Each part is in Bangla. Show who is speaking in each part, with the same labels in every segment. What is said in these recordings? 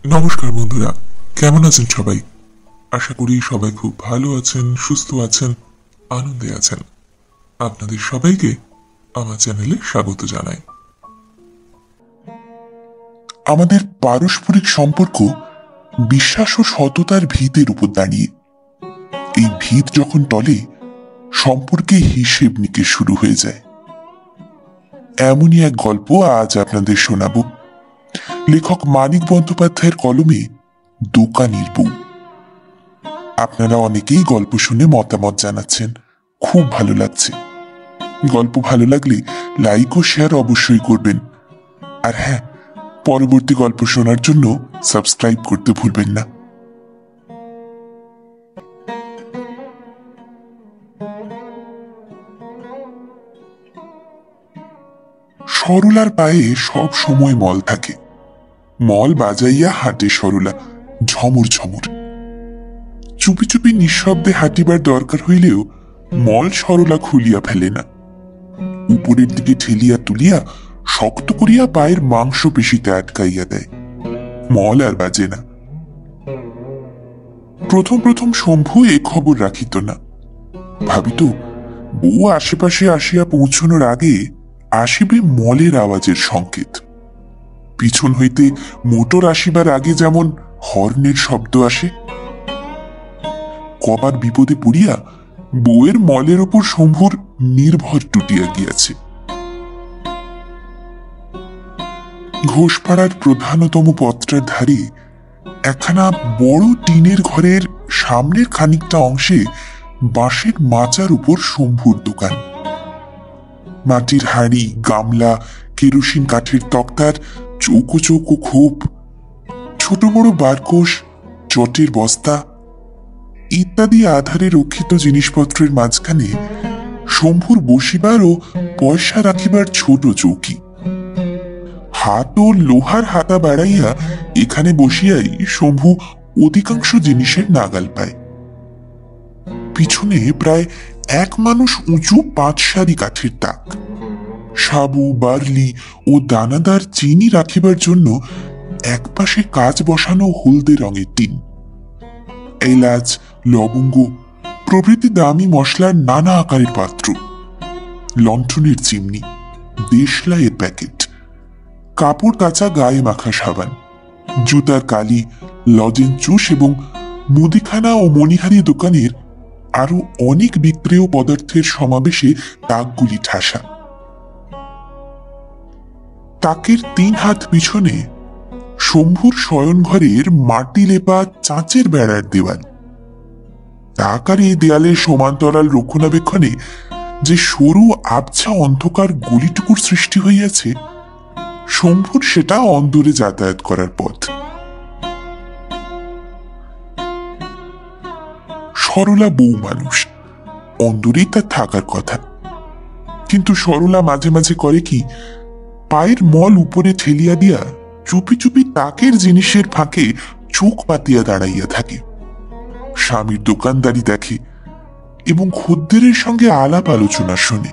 Speaker 1: নমস্কার বন্ধুরা, কেমন আছেন সবাই? আশা করি সবাই খুব ভালো আছেন, সুস্থ আছেন, আনন্দে আছেন। আপনাদের সবাইকে আমার চ্যানেলে স্বাগত জানাই। আমাদের পারস্পরিক সম্পর্ক বিশ্বাস ও সততার ভিতের উপর দাঁড়িয়ে। এই ভিত যখন টলে, সম্পর্কে হিসেব নিকেশ শুরু হয়ে যায়। এমনই এক গল্প আজ আপনাদের শোনাবো। লেখক মানিক বন্দ্যোপাধ্যায়ের কলমে দোকানির বউ। আপনারা অনেকেই গল্প শুনে মতামত জানাচ্ছেন, খুব ভালো লাগছে। গল্প ভালো লাগলে লাইক ও শেয়ার অবশ্যই করবেন। আর হ্যাঁ, পরবর্তী গল্প শোনার জন্য সাবস্ক্রাইব করতে ভুলবেন না। সরলার পায়ে সব সময় মল থাকে। মল বাজাইয়া হাঁটে সরলা, ঝমর ঝমর। চুপি চুপি নিঃশব্দে হাঁটিবার দরকার হইলেও মল সরলা খুলিয়া ফেলে না। উপরের দিকে ঠেলিয়া তুলিয়া শক্ত করিয়া পায়ের মাংস পেশিতে আটকাইয়া দেয়। মল আর বাজে না। প্রথম প্রথম শম্ভু এ খবর রাখিত না। ভাবিত বউ আশেপাশে আসিয়া পৌঁছানোর আগে আসিবে মলের আওয়াজের সংকেত। পিছন হইতে মোটর আসিবার আগে যেমন হর্নের শব্দ আসে। কবার বিপদে পড়িয়া বউয়ের মলের ওপর শম্ভুর নির্ভর টুটিয়া গিয়াছে। ঘোষপাড়ার প্রধানতম পত্রার ধারে একখানা বড় টিনের ঘরের সামনের খানিকটা অংশে বাঁশের মাচার উপর শম্ভুর দোকান। মাটির হাঁড়ি, গামলা, কেরোসিন কাঠের তক্তার চৌকো চৌকো খোপ, ছোট বড় বারকোষ, চটের বস্তা ইত্যাদি আধারে রক্ষিত জিনিসপত্রের মাঝখানে শম্ভুর বসিবার ও পয়সা রাখিবার ছোট চৌকি। হাত ও লোহার হাতা বাড়াইয়া এখানে বসিয়াই শম্ভু অধিকাংশ জিনিসের নাগাল পায়। পিছনে প্রায় এক মানুষ উঁচু 5 সারি কাঠের তাক। সাবু, বার্লি ও দানাদার চিনি রাখিবার জন্য একপাশে কাচ বসানো হলদে রঙের টিন। এলাচ, লবঙ্গ প্রভৃতি দামি মশলার নানা আকারের পাত্র, লণ্ঠনের চিমনি, দেশলাইয়ের প্যাকেট, কাপড় কাচা গায়ে মাখা সাবান, জুতার কালি, লজেন চুষ এবং মুদিখানা ও মণিহারি দোকানের আরো অনেক বিক্রেয় পদার্থের সমাবেশে তাকগুলি ঠাসা। তাকের 3 হাত পিছনে শম্ভুর শয়নঘরের মাটি লেপা চাঁচের বেড়ার দেওয়াল। তাকার এই দেয়ালের সমান্তরাল রক্ষণাবেক্ষণে যে সরু আবছা অন্ধকার গলিটুকুর সৃষ্টি হইয়াছে, শম্ভুর সেটা অন্দরে যাতায়াত করার পথ। সরলা বউ মানুষ, অন্দরেই তার থাকার কথা। কিন্তু সরলা মাঝে মাঝে করে কি, পায়ের মল উপরে ঠেলিয়া দিয়া চুপি চুপি তাকের জিনিসের ফাঁকে চোখ পাতিয়া দাঁড়াইয়া থাকে। স্বামীর দোকানদারি দেখে এবং খদ্দেরের সঙ্গে আলাপ আলোচনা শোনে।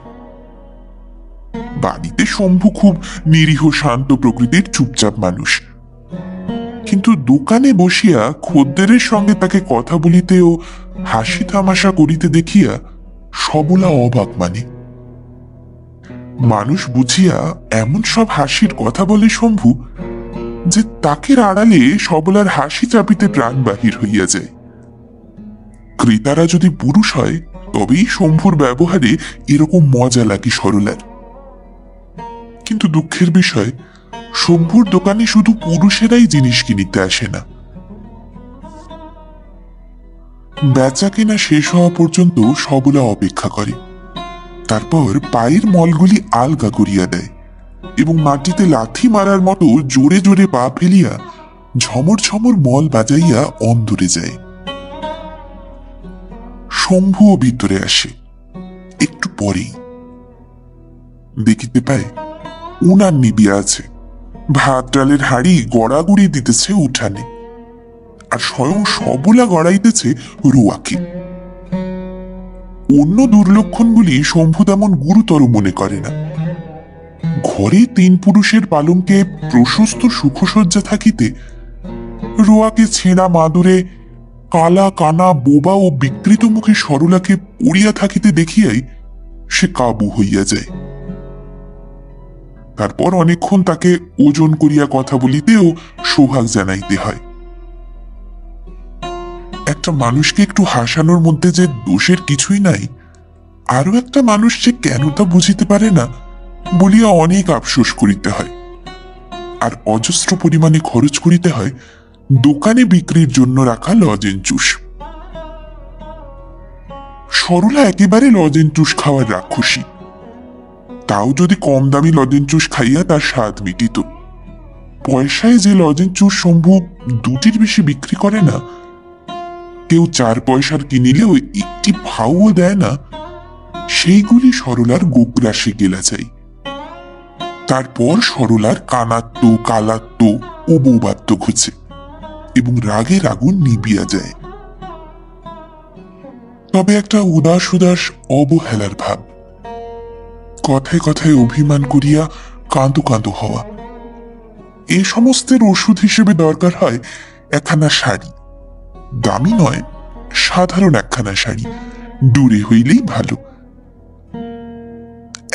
Speaker 1: বাড়িতে শম্ভু খুব নিরীহ শান্ত প্রকৃতির চুপচাপ মানুষ, কিন্তু দোকানে বসিয়া খদ্দেরের সঙ্গে তাকে কথা বলিতে ও হাসি তামাশা করিতে দেখিয়া সবলা অবাক মানে। মানুষ বুঝিয়া এমন সব হাসির কথা বলে শম্ভু যে তাকের আড়ালে সবলার হাসি চাপিতে প্রাণ বাহির হইয়া যায়। ক্রেতারা যদি পুরুষ হয় তবেই শম্ভুর ব্যবহারে এরকম মজা লাগে সরলার। কিন্তু দুঃখের বিষয়, শম্ভুর দোকানে শুধু পুরুষেরাই জিনিস কিনিতে আসে না। বেচা কেনা শেষ হওয়া পর্যন্ত সবলা অপেক্ষা করে। তারপর পায়ের মলগুলি আলগা করিয়া দেয় এবং মাটিতে লাথি মারার মতো জোরে জোরে পা ফেলিয়া ঝমর ঝমর মল বাজাইয়া অন্দরে যায়। শম্ভুও ভিতরে আসে একটু পরেই। দেখিতে পায় উনান নিবিয়া আছে, ভাত ডালের হাঁড়ি গড়াগড়ি দিতেছে উঠানে, আর স্বয়ং সবলা গড়াইতেছে রুয়াকে। অন্য দুর্লক্ষণগুলি শম্ভু তেমন গুরুতর মনে করে না। ঘরে 3 পুরুষের পালঙ্কে প্রশস্ত সুখসজ্জা থাকিতে রোয়াকে ছেঁড়া মাদুরে কালা কানা বোবা ও বিকৃত মুখে সরলাকে পড়িয়া থাকিতে দেখিয়াই সে কাবু হইয়া যায়। তারপর অনেকক্ষণ তাকে ওজন করিয়া কথা বলিতেও সোহাগ জানাইতে হয়। একটা মানুষকে একটু হাসানোর মধ্যে যে দোষের কিছুই নাই, আরো একটা মানুষ যে কেন তা বুঝিতে পারে না বলিয়া অনেক আফসোস করিতে হয়, আর অজস্র পরিমাণে খরচ করিতে হয় দোকানে বিক্রির জন্য রাখা লজেঞ্চুস। সরলা একেবারে লজেঞ্চুস খাওয়ার রাক্ষসী, তাও যদি কম দামি লজেঞ্চুস খাইয়া তার স্বাদ মিটিত। পয়সায় যে লজেঞ্চুস শম্ভু দুটির বেশি বিক্রি করে না, কেউ 4 পয়সার কিনিলেও একটি ভাউও দেয় না, সেইগুলি সরলার গোগ্রাসে গেলা চাই। তারপর সরলার কানাত্ম কালাত্ম ও বৌবাত্ম ঘুচে এবং রাগের আগুন নিবিয়া যায়। তবে একটা উদাস উদাস অবহেলার ভাব, কথায় কথায় অভিমান করিয়া কাঁদো কাঁদো হওয়া। এ সমস্তের ওষুধ হিসেবে দরকার হয় একখানা শাড়ি, দামি নয়, সাধারণ একখানা শাড়ি, দূরে হইলেই ভালো।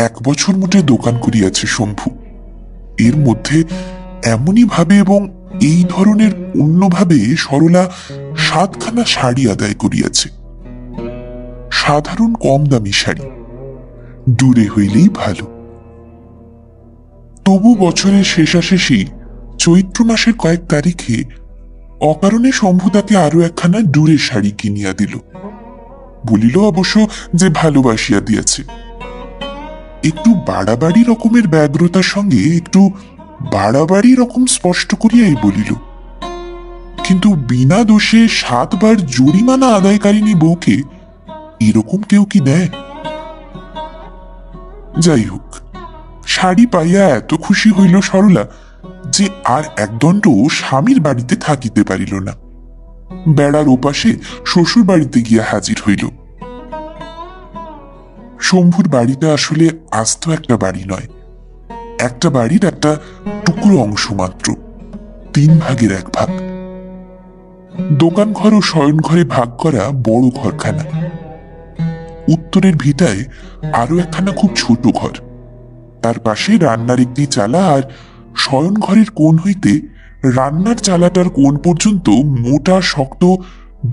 Speaker 1: 1 বছর মোটে দোকান করিয়াছে শম্ভু। এর মধ্যে এমনই ভাবে এবং এই ধরনের অন্যভাবে সরলা 7খানা শাড়ি আদায় করিয়াছে, সাধারণ কম দামি শাড়ি, দূরে হইলেই ভালো। তবু বছরের শেষাশেষি চৈত্র মাসের কয়েক তারিখে অকারণে শম্ভু তাকে আরো একখানা দূরের শাড়ি কিনিয়া দিল। বলিল অবশ্য যে ভালোবাসিয়া দিয়াছে। একটু বাড়াবাড়ি রকমের ব্যগ্রতার সঙ্গে একটু বাড়াবাড়ি রকম স্পষ্ট করিয়াই বলিল, কিন্তু বিনা দোষে 7 বার জরিমানা আদায়কারিনী বউকে এরকম কেউ কি দেয়? যাই হোক, শাড়ি পাইয়া এত খুশি হইল সরলা যে আর একদণ্ড স্বামীর বাড়িতে থাকিতে পারিল না। বেড়ার ওপাশে শ্বশুর বাড়িতে গিয়া হাজির হইল। শম্ভুর বাড়িটা আসলে আস্ত একটা বাড়ি নয়, একটা বাড়ির একটা টুকরো অংশ মাত্র, 3 ভাগের 1 ভাগ। দোকান ঘর ও শয়ন ঘরে ভাগ করা বড় ঘরখানা। উত্তরের ভিটায় আরো একখানা খুব ছোট ঘর, তার পাশে রান্নার একটি চালা, আর শয়ন ঘরের কোণ হইতে রান্নার চালাটার কোণ পর্যন্ত মোটা শক্ত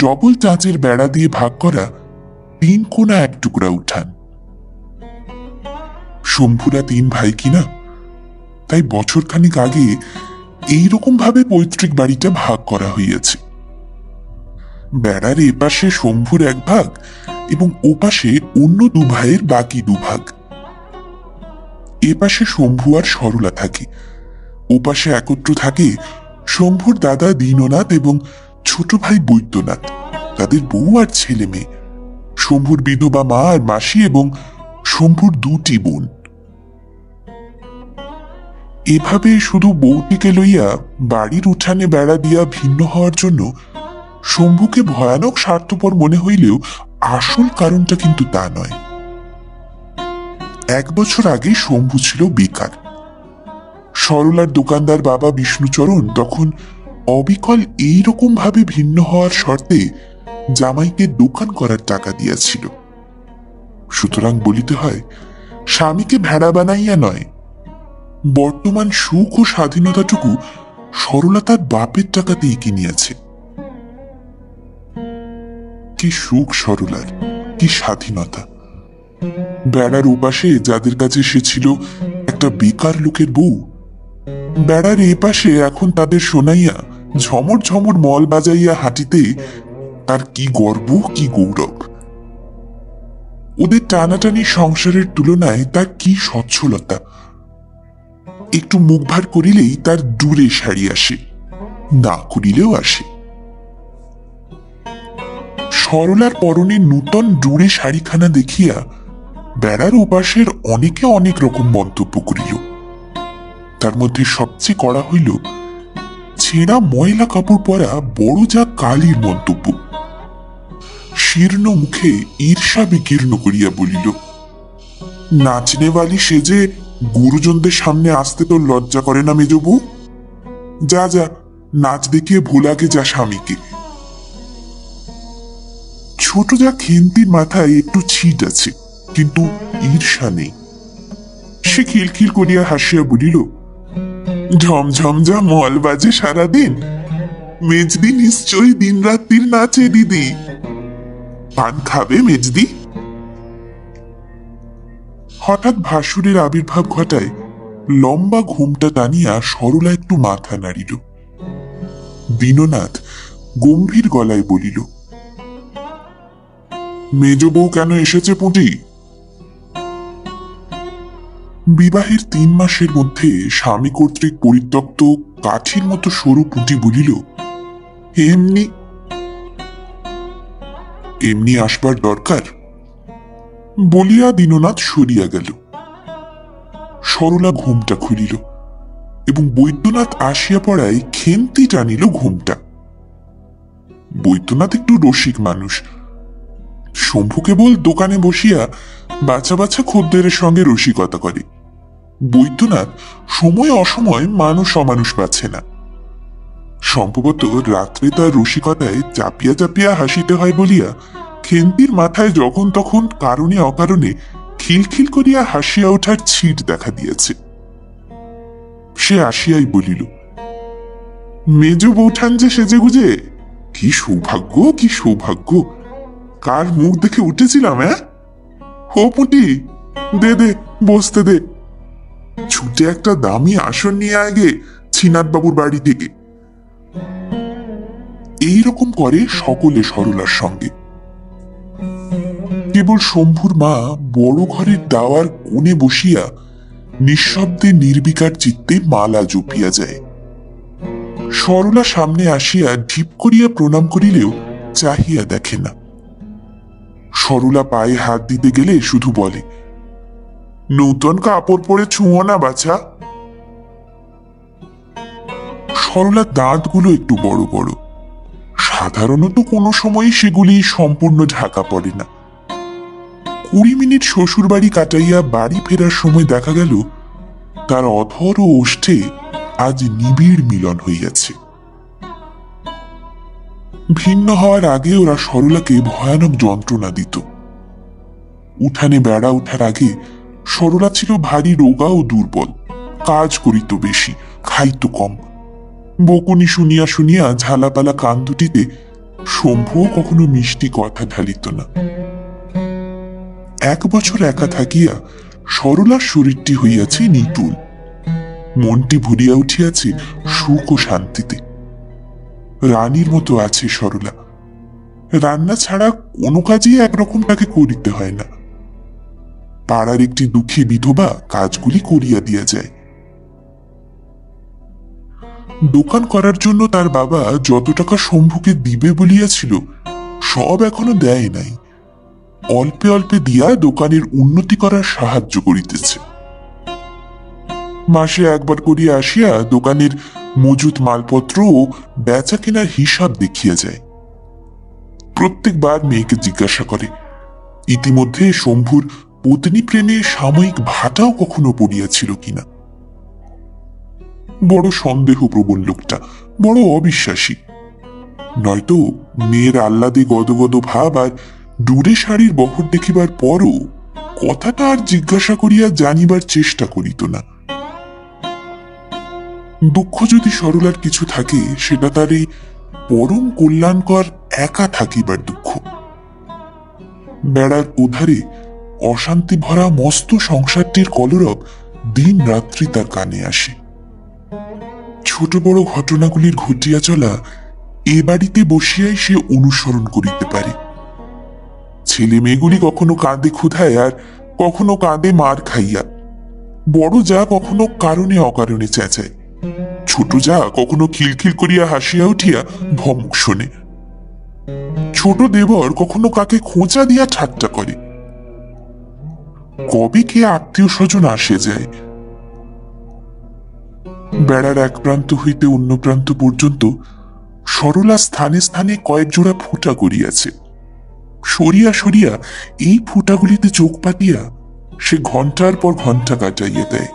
Speaker 1: ডবল চাঁচের বেড়া দিয়ে ভাগ করা 3 কোণা 1 টুকরা উঠান। শম্ভুরা 3 ভাই কিনা, তাই বছরখানিক আগে এইরকম ভাবে পৈতৃক বাড়িটা ভাগ করা হইয়াছে। বেড়ার এপাশে শম্ভুর 1 ভাগ এবং ওপাশে অন্য 2 ভাইয়ের বাকি 2 ভাগ। এপাশে শম্ভু আর সরলা থাকে, ওপাশে একত্র থাকে শম্ভুর দাদা দীননাথ এবং ছোট ভাই বৈদ্যনাথ, তাদের বউ আর ছেলে মেয়ে, শম্ভুর বিধবা মা আর মাসি এবং শম্ভুর 2টি বোন। এভাবে শুধু বউটিকে লইয়া বাড়ির উঠানে বেড়া দিয়া ভিন্ন হওয়ার জন্য শম্ভুকে ভয়ানক স্বার্থপর মনে হইলেও আসল কারণটা কিন্তু তা নয়। 1 বছর আগে শম্ভু ছিল বেকার। সরলার দোকানদার বাবা বিষ্ণুচরণ তখন অবিকল এইরকম ভাবে ভিন্ন হওয়ার শর্তে জামাইকে দোকান করার টাকা দিয়াছিল। সুতরাং বলিতে হয়, স্বামীকে ভেড়া বানাইয়া নয়, বর্তমান সুখ ও স্বাধীনতাটুকু সরলা তার বাপের টাকাতেই কিনিয়াছে। কি সুখ সরলার, কি স্বাধীনতা! বেড়ার ওপাশে যাদের কাছে সে ছিল একটা বেকার লোকের বউ, বেড়ার এপাশে এখন তাদের শোনাইয়া ঝমর ঝমর মল বাজাইয়া হাঁটিতে তার কি গর্ব, কি গৌরব! ওদের টানাটানি সংসারের তুলনায় তার কি সচ্ছলতা! একটু মুখ ভার করিলেই তার দূরে শাড়ি আসে, না করিলেও আসে। সরলার পরনে নূতন দূরে শাড়িখানা দেখিয়া বেড়ার ওপাশের অনেকে অনেক রকম মন্তব্য করিল। তার মধ্যে সবচেয়ে কড়া হইল ছেঁড়া ময়লা কাপড় পরা বড় যা কালির মন্তব্য। শীর্ণ মুখে ঈর্ষা বিকীর্ণ করিয়া বলিল, নাচনেওয়ালি সেজে গুরুজনদের সামনে আসতে তোর লজ্জা করে না মেজবু? যা যা, নাচ দেখিয়ে ভোলাকে যা স্বামীকে। ছোট যা খেন্তির মাথায় একটু ছিট আছে, কিন্তু ঈর্ষা নেই। সে খিলখিল করিয়া হাসিয়া বলিল, ঝমঝম যা মল বাজে সারাদিন, মেজদি নিশ্চয়ই দিন রাত্রির নাচে দিদি। পান খাবে মেজদি? হঠাৎ ভাসুরের আবির্ভাব ঘটায় লম্বা ঘুমটা টানিয়া সরলা একটু মাথা নাড়িল। দীননাথ গম্ভীর গলায় বলিল, মেজ বউ কেন এসেছে পুঁটি? বিবাহের 3 মাসের মধ্যে স্বামী কর্তৃক পরিত্যক্ত কাঠির মতো সরু পুঁটি বলিল, এমনি এমনি আসবার দরকার বলিয়া দীননাথ সরিয়া গেল। সরলা ঘুমটা খুলিল এবং বৈদ্যনাথ আসিয়া পড়ায় খেন্তি টানিল ঘুমটা। বৈদ্যনাথ একটু রসিক মানুষ। শম্ভু কেবল দোকানে বসিয়া বাছা বাছা খদ্দেরের সঙ্গে রসিকতা করে। বৈদ্যনাথ সময় অসময় মানুষ অমানুষ পাচ্ছে না। সম্ভবত রাত্রে তার রসিকতায় চাপিয়া চাপিয়া হাসিতে হয় বলিয়া খেন্তির মাথায় যখন তখন কারণে অকারণে খিলখিল করিয়া হাসিয়া ওঠার ছিট দেখা দিয়েছে। সে আসিয়াই বলিল, মেজ বৌঠান যে সেজে গুজে, কি সৌভাগ্য, কি সৌভাগ্য! কার মুখ দেখে উঠেছিলাম। ও পুঁটি, দে দে বসতে দে। ছুটে একটা দামি আসন নিয়ে আগে ছিনাদ বাবুর বাড়ি থেকে। এইরকম করে সকলে সরলার সঙ্গে। কেবল শম্ভুর মা বড় ঘরের দাওয়ার কোণে বসিয়া নিঃশব্দে নির্বিকার চিত্তে মালা জপিয়া যায়। সরলা সামনে আসিয়া ঢিপ করিয়া প্রণাম করিলেও চাহিয়া দেখে না। সরলা পায়ে হাত দিতে গেলে শুধু বলে, নূতন কাপড় পরে ছুঁয়ো না বাছা। সরলার দাঁতগুলো একটু বড় বড়। সাধারণত কোনো সময় সেগুলি সম্পূর্ণ ঢাকা পড়ে না। 20 মিনিট শ্বশুর বাড়ি কাটাইয়া বাড়ি ফেরার সময় দেখা গেল তার অধর ও ওষ্ঠে আজ নিবিড় মিলন হইয়াছে। ভিন্ন হওয়ার আগে ওরা সরলাকে ভয়ানক যন্ত্রণা দিত। উঠানে বেড়া উঠার আগে সরলা ছিল ভারী রোগা ও দুর্বল, কাজ করিত বেশি, খাইত কম। বকুনি শুনিয়া শুনিয়া ঝালাপালা কান দুটিতে শম্ভুও কখনো মিষ্টি কথা ঢালিত না। 1 বছর একা থাকিয়া সরলার শরীরটি হইয়াছে নিটুল, মনটি ভরিয়া উঠিয়াছে সুখ ও শান্তিতে। রানীর মতো আছে সরলা। রান্না ছাড়া কোনো কাজই একরকম তাকে করিতে হয় না। পাড়ার একটি দুঃখী বিধবা কাজগুলি করিয়া দিয়া যায়। দোকান করার জন্য তার বাবা যত টাকা শম্ভুকে দিবে বলিয়াছিল সব এখনো দেয় নাই। অল্পে অল্পে দিয়া দোকানের উন্নতি করার সাহায্য করিতেছে। মাসে একবার করিয়া আসিয়া দোকানের মজুত মালপত্র ও বেচা কেনার হিসাব দেখিয়া যায়। প্রত্যেকবার মেয়েকে জিজ্ঞাসা করে, ইতিমধ্যে শম্ভুর পত্নী প্রেমে সাময়িক ভাটাও কখনো পড়িয়াছিল কিনা। বড় সন্দেহপ্রবণ লোকটা, বড় অবিশ্বাসী। নয়তো মেয়ের আহ্লাদে গদগদ ভাব আর ডুরে শাড়ির বহর দেখিবার পরও কথাটা আর জিজ্ঞাসা করিয়া জানিবার চেষ্টা করিত না। দুঃখ যদি সরলার কিছু থাকে সেটা তার এই পরম কল্যাণকর একা থাকিবার দুঃখ। বেড়ার ওধারে অশান্তি ভরা মস্ত সংসারটির কলরব দিন রাত্রি তার কানে আসে। ছোট বড় ঘটনাগুলির ঘটিয়া চলা এ বাড়িতে বসিয়াই সে অনুসরণ করিতে পারে। ছেলে মেয়েগুলি কখনো কাঁদে ক্ষুধায় আর কখনো কাঁদে মার খাইয়া। বড় যা কখনো কারণে অকারণে চেঁচায়, ছোট যা কখনো খিলখিল করিয়া হাসিয়া উঠিয়া ধমক শোনে। ছোট দেবর কখনো কাকে খোঁচা দিয়া ঠাট্টা করে। কবে কে আত্মীয় স্বজন আসে যায়। বেড়ার এক প্রান্ত হইতে অন্য প্রান্ত পর্যন্ত সরলা স্থানে স্থানে কয়েক জোড়া ফুটা করিয়াছে। সরিয়া সরিয়া এই ফুটাগুলিতে চোখ পাতিয়া সে ঘন্টার পর ঘন্টা কাটাইয়া দেয়।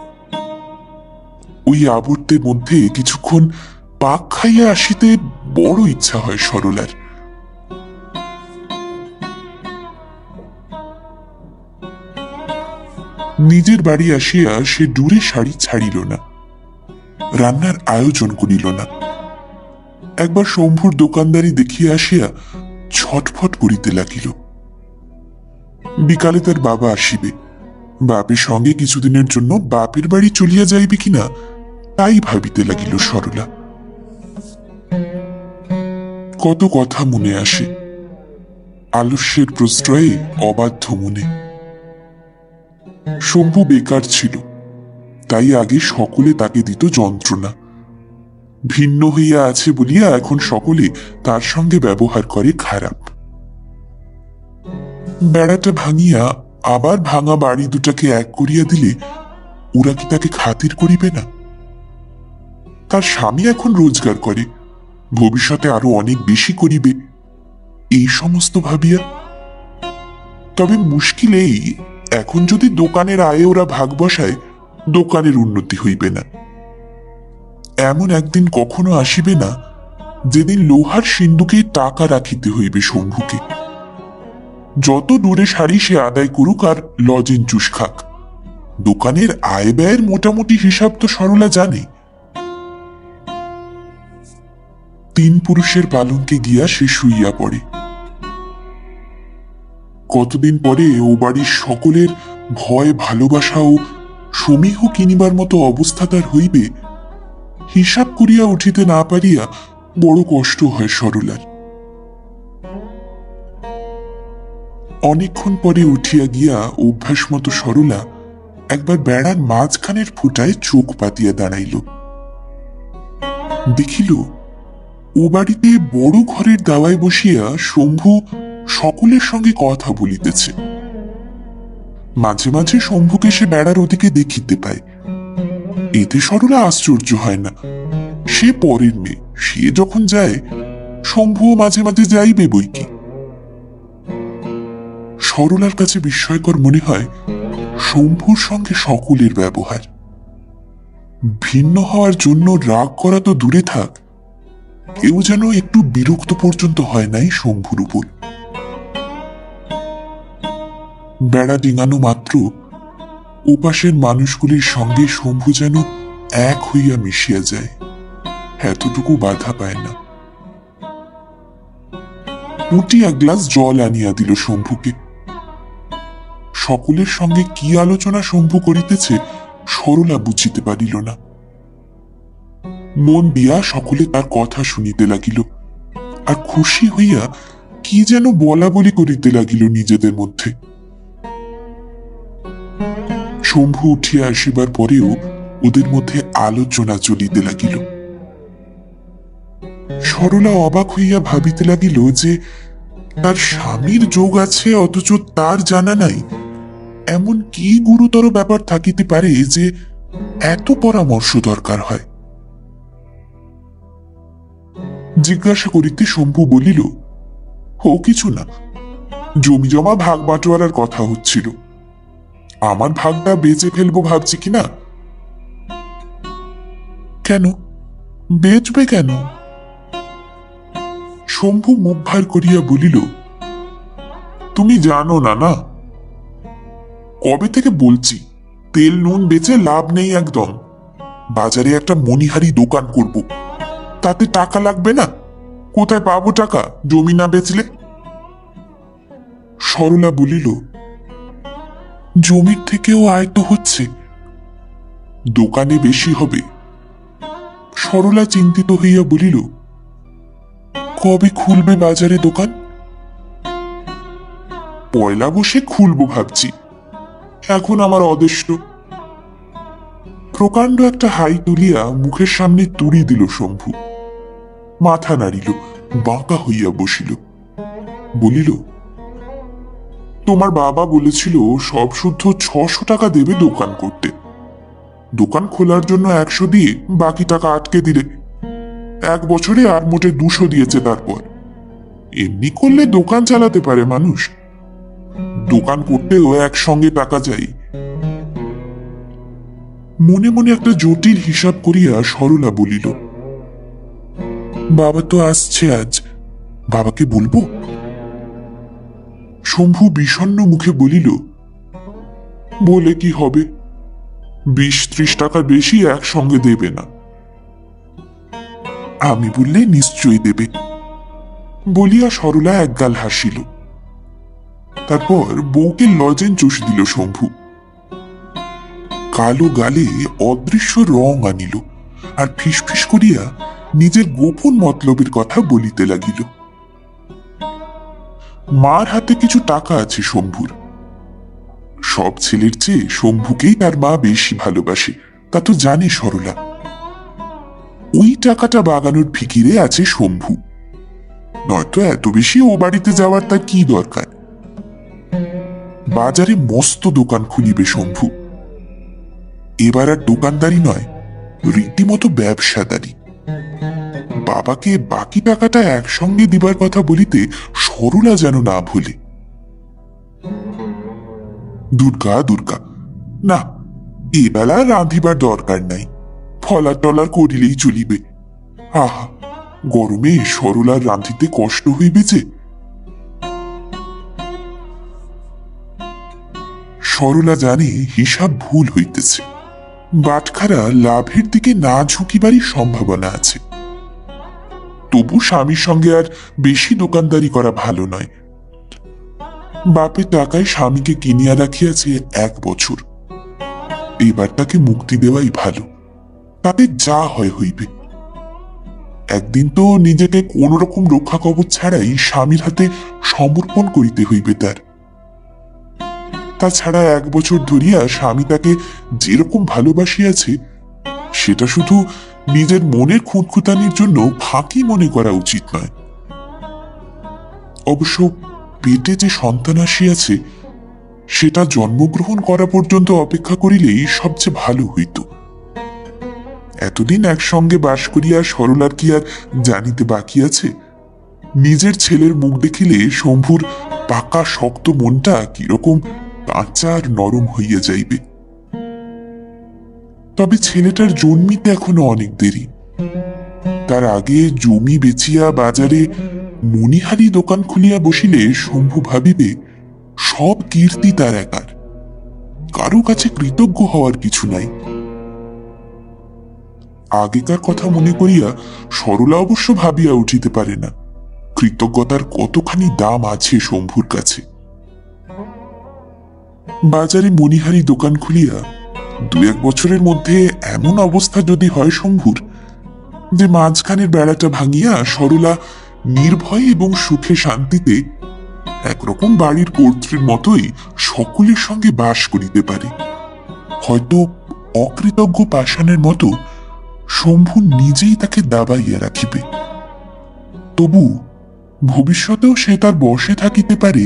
Speaker 1: ওই আবর্তের মধ্যে কিছুক্ষণ পাক খাইয়া আসিতে বড় ইচ্ছা হয় সরলার। নিজের বাড়ি আসিয়া সে দূরে শাড়ি ছাড়িল না, রান্নার আয়োজন করিল না। একবার শম্ভুর দোকানদারি দেখিয়া আসিয়া ছটফট করিতে লাগিল। বিকালে তার বাবা আসিবে, বাপের সঙ্গে কিছুদিনের জন্য বাপের বাড়ি চলিয়া যাইবে কিনা তাই ভাবিতে লাগিল সরলা। কত কথা মনে আসে, আলস্যের প্রশ্রয়ে অবাধ্য মনে। শম্ভু বেকার ছিল, তাই আগে সকলে তাকে দিত যন্ত্রণা। ভিন্ন হইয়া আছে বলিয়া এখন সকলে তার সঙ্গে ব্যবহার করে খারাপ। বেড়াটা ভাঙিয়া আবার ভাঙা বাড়ি দুটাকে এক করিয়া দিলে ওরা কি তাকে খাতির করিবে না? তার স্বামী এখন রোজগার করে, ভবিষ্যতে আরো অনেক বেশি করিবে, এই সমস্ত ভাবিয়া। তবে মুশকিল এই, এখন যদি দোকানের আয়ে ওরা ভাগ বসায়, দোকানের উন্নতি হইবে না। এমন একদিন কখনো আসিবে না যেদিন লোহার সিন্ধুকে টাকা রাখিতে হইবে শম্ভুকে। যত দূরে সারি সে আদায় করুক আর লজেন চুষ খাক, দোকানের আয় ব্যয়ের মোটামুটি হিসাব তো সরলা জানে। তিন পুরুষের পালঙ্কে গিয়া সে শুইয়া পড়ে। কতদিন পরে ও বাড়ির সকলের ভয় ভালোবাসা ও সমীহ কিনিবার মতো অবস্থা তার হইবে, হিসাব করিয়া উঠিতে না পারিয়া বড় কষ্ট হয় সরলার। অনেকক্ষণ পরে উঠিয়া গিয়া অভ্যাস মতো সরলা একবার বেড়ার মাঝখানের ফুটায় চোখ পাতিয়া দাঁড়াইল। দেখিল ও বাড়িতে বড় ঘরের দাওয়ায় বসিয়া শম্ভু সকলের সঙ্গে কথা বলিতেছে। মাঝে মাঝে শম্ভুকে সে বেড়ার ওদিকে দেখিতে পায়। এতে সরলা আশ্চর্য হয় না, সে পরের মেয়ে, সে যখন যায় শম্ভুও মাঝে মাঝে যাইবে বই কি। সরলার কাছে বিস্ময়কর মনে হয় শম্ভুর সঙ্গে সকলের ব্যবহার। ভিন্ন হওয়ার জন্য রাগ করা তো দূরে থাক, কেউ যেন একটু বিরক্ত পর্যন্ত হয় নাই শম্ভুর উপর। বেড়া ডিঙানো মাত্র ওপাশের মানুষগুলির সঙ্গে শম্ভু যেন এক হইয়া মিশিয়া যায়, এতটুকু বাধা পায় না। উঠি এক গ্লাস জল আনিয়া দিল শম্ভুকে। সকলের সঙ্গে কি আলোচনা শম্ভু করিতেছে সরলা বুঝিতে পারিল না। মন দিয়া সকলে তার কথা শুনিতে লাগিল, আর খুশি হইয়া কি যেন বলা বলি করিতে লাগিল নিজেদের মধ্যে। শম্ভু উঠিয়া আসিবার পরেও ওদের মধ্যে আলোচনা চলিতে লাগিল। সরলা অবাক হইয়া ভাবিতে লাগিল যে তার স্বামীর যোগ আছে অথচ তার জানা নাই, এমন কি গুরুতর ব্যাপার থাকিতে পারে যে এত পরামর্শ দরকার হয়। জিজ্ঞাসা করিতে শম্ভু বলিল, ও কিছু না, জমি জমা ভাগ বাটোয়ারার কথা হচ্ছিল, আমার ভাগটা বেচে ফেলবো ভাবছি কিনা। কেন বেচবে কেন? শম্ভু মুখ ভার করিয়া বলিল, তুমি জানো না না, কবে থেকে বলছি তেল নুন বেচে লাভ নেই একদম। বাজারে একটা মণিহারি দোকান করব, তাতে টাকা লাগবে না? কোথায় পাবো টাকা জমি না বেচলে? সরলা বলিল, জমির থেকেও আয় তো হচ্ছে, দোকানে বেশি হবে। সরলা চিন্তিত হইয়া বলিল, কবে খুলবে বাজারে দোকান? পয়লা বসে খুলবো ভাবছি, এখন আমার অদেষ্ট। প্রকাণ্ড একটা হাই তুলিয়া মুখের সামনে তুড়ি দিল শম্ভু, মাথা নাড়িল, বাঁকা হইয়া বসিল, বলিল, তোমার বাবা বলেছিল সব শুদ্ধ 600 টাকা দেবে দোকান করতে, দোকান খোলার জন্য 100 দিয়ে বাকি টাকা আটকে দিলে, 1 বছরে আর মোটে 200 দিয়েছে। তারপর এমনি করলে দোকান চালাতে পারে মানুষ, দোকান করতেও একসঙ্গে টাকা চাই। মনে মনে একটা জটিল হিসাব করিয়া সরলা বলিল, বাবা তো আসছে আজ, বাবাকে বলবো? শম্ভু বিষণ্ণ মুখে বলিল, বলে কি হবে, 20-30 টাকা বেশি একসঙ্গে দেবে না। আমি বললে নিশ্চয়ই দেবে, বলিয়া সরলা একগাল হাসিল। তারপর বউকে লজেন চুষ দিল শম্ভু। কালো গালে অদৃশ্য রং আনিল, আর ফিসফিস করিয়া নিজের গোপন মতলবের কথা বলিতে লাগিল। মার হাতে কিছু টাকা আছে শম্ভুর। সব ছেলের চেয়ে শম্ভুকেই তার মা বেশি ভালোবাসে, তা তো জানে সরলা। ওই টাকাটা বাগানোর ফিকিরে আছে শম্ভু, নয়তো এত বেশি ও বাড়িতে যাওয়ার তার কি দরকার। বাজারে মস্ত দোকান খুলিবে শম্ভু। এবার আর দোকানদারি নয়, রীতিমতো ব্যবসাদারি। বাবাকে বাকি টাকাটা একসঙ্গে দিবার কথা বলিতে সরলা যেন না ভুলে। দুর্গা দুর্গা, না, এবেলা রাঁধিবার দরকার নাই, ফলার টলার করিলেই চলিবে। আহা, গরমে সরলার রাঁধিতে কষ্ট হইবে যে। সরলা জানে হিসাব ভুল হইতেছে, বাটখারা লাভের দিকে না ঝুঁকিবারই সম্ভাবনা আছে। তবু স্বামীর সঙ্গে আর বেশি দোকানদারি করা ভালো নয়। বাপের টাকায় স্বামীকে কিনিয়া রাখিয়াছে 1 বছর, এবার তাকে মুক্তি দেওয়াই ভালো, তাতে যা হয় হইবে। একদিন তো নিজেকে কোন রকম রক্ষা কবচ ছাড়াই স্বামীর হাতে সমর্পণ করিতে হইবে তার। তাছাড়া 1 বছর ধরিয়া স্বামী তাকে যেরকম ভালোবাসিয়াছে, সেটা শুধু নিজের মনের খুঁতখুঁতানির জন্য ফাঁকি মনে করা উচিত নয়। অবশ্য পেটে যে সন্তান আসিয়াছে, সেটা জন্মগ্রহণ করা পর্যন্ত অপেক্ষা করিলেই সবচেয়ে ভালো হইত। এতদিন একসঙ্গে বাস করিয়া সরলার কি আর জানিতে বাকি আছে, নিজের ছেলের মুখ দেখিলে শম্ভুর পাকা শক্ত মনটা কিরকম কাঁচা আর নরম হইয়া যাইবে। তবে ছেলেটার জন্মিতে এখনো অনেক দেরি। তার আগে জমি বেচিয়া বাজারে মণিহারি দোকান খুলিয়া বসিলে শম্ভু ভাবিবে সব কীর্তি তার একার, কারো কাছে কৃতজ্ঞ হওয়ার কিছু নাই। আগেকার কথা মনে করিয়া সরলা অবশ্য ভাবিয়া উঠিতে পারে না কৃতজ্ঞতার কতখানি দাম আছে শম্ভুর কাছে। বাজারে মণিহারি দোকান খুলিয়া 2-1 বছরের মধ্যে এমন অবস্থা যদি হয় শম্ভুর যে মাঝখানের বেড়াটা ভাঙিয়া সরলা নির্ভয় এবং সুখে শান্তিতে একরকম বাড়ির কর্ত্রীর মতোই সকলের সঙ্গে বাস করিতে পারে, হয়তো অকৃতজ্ঞ পাষাণের মতো শম্ভু নিজেই তাকে দাবাইয়া রাখিবে। তবু ভবিষ্যতেও সে তার বশে থাকিতে পারে,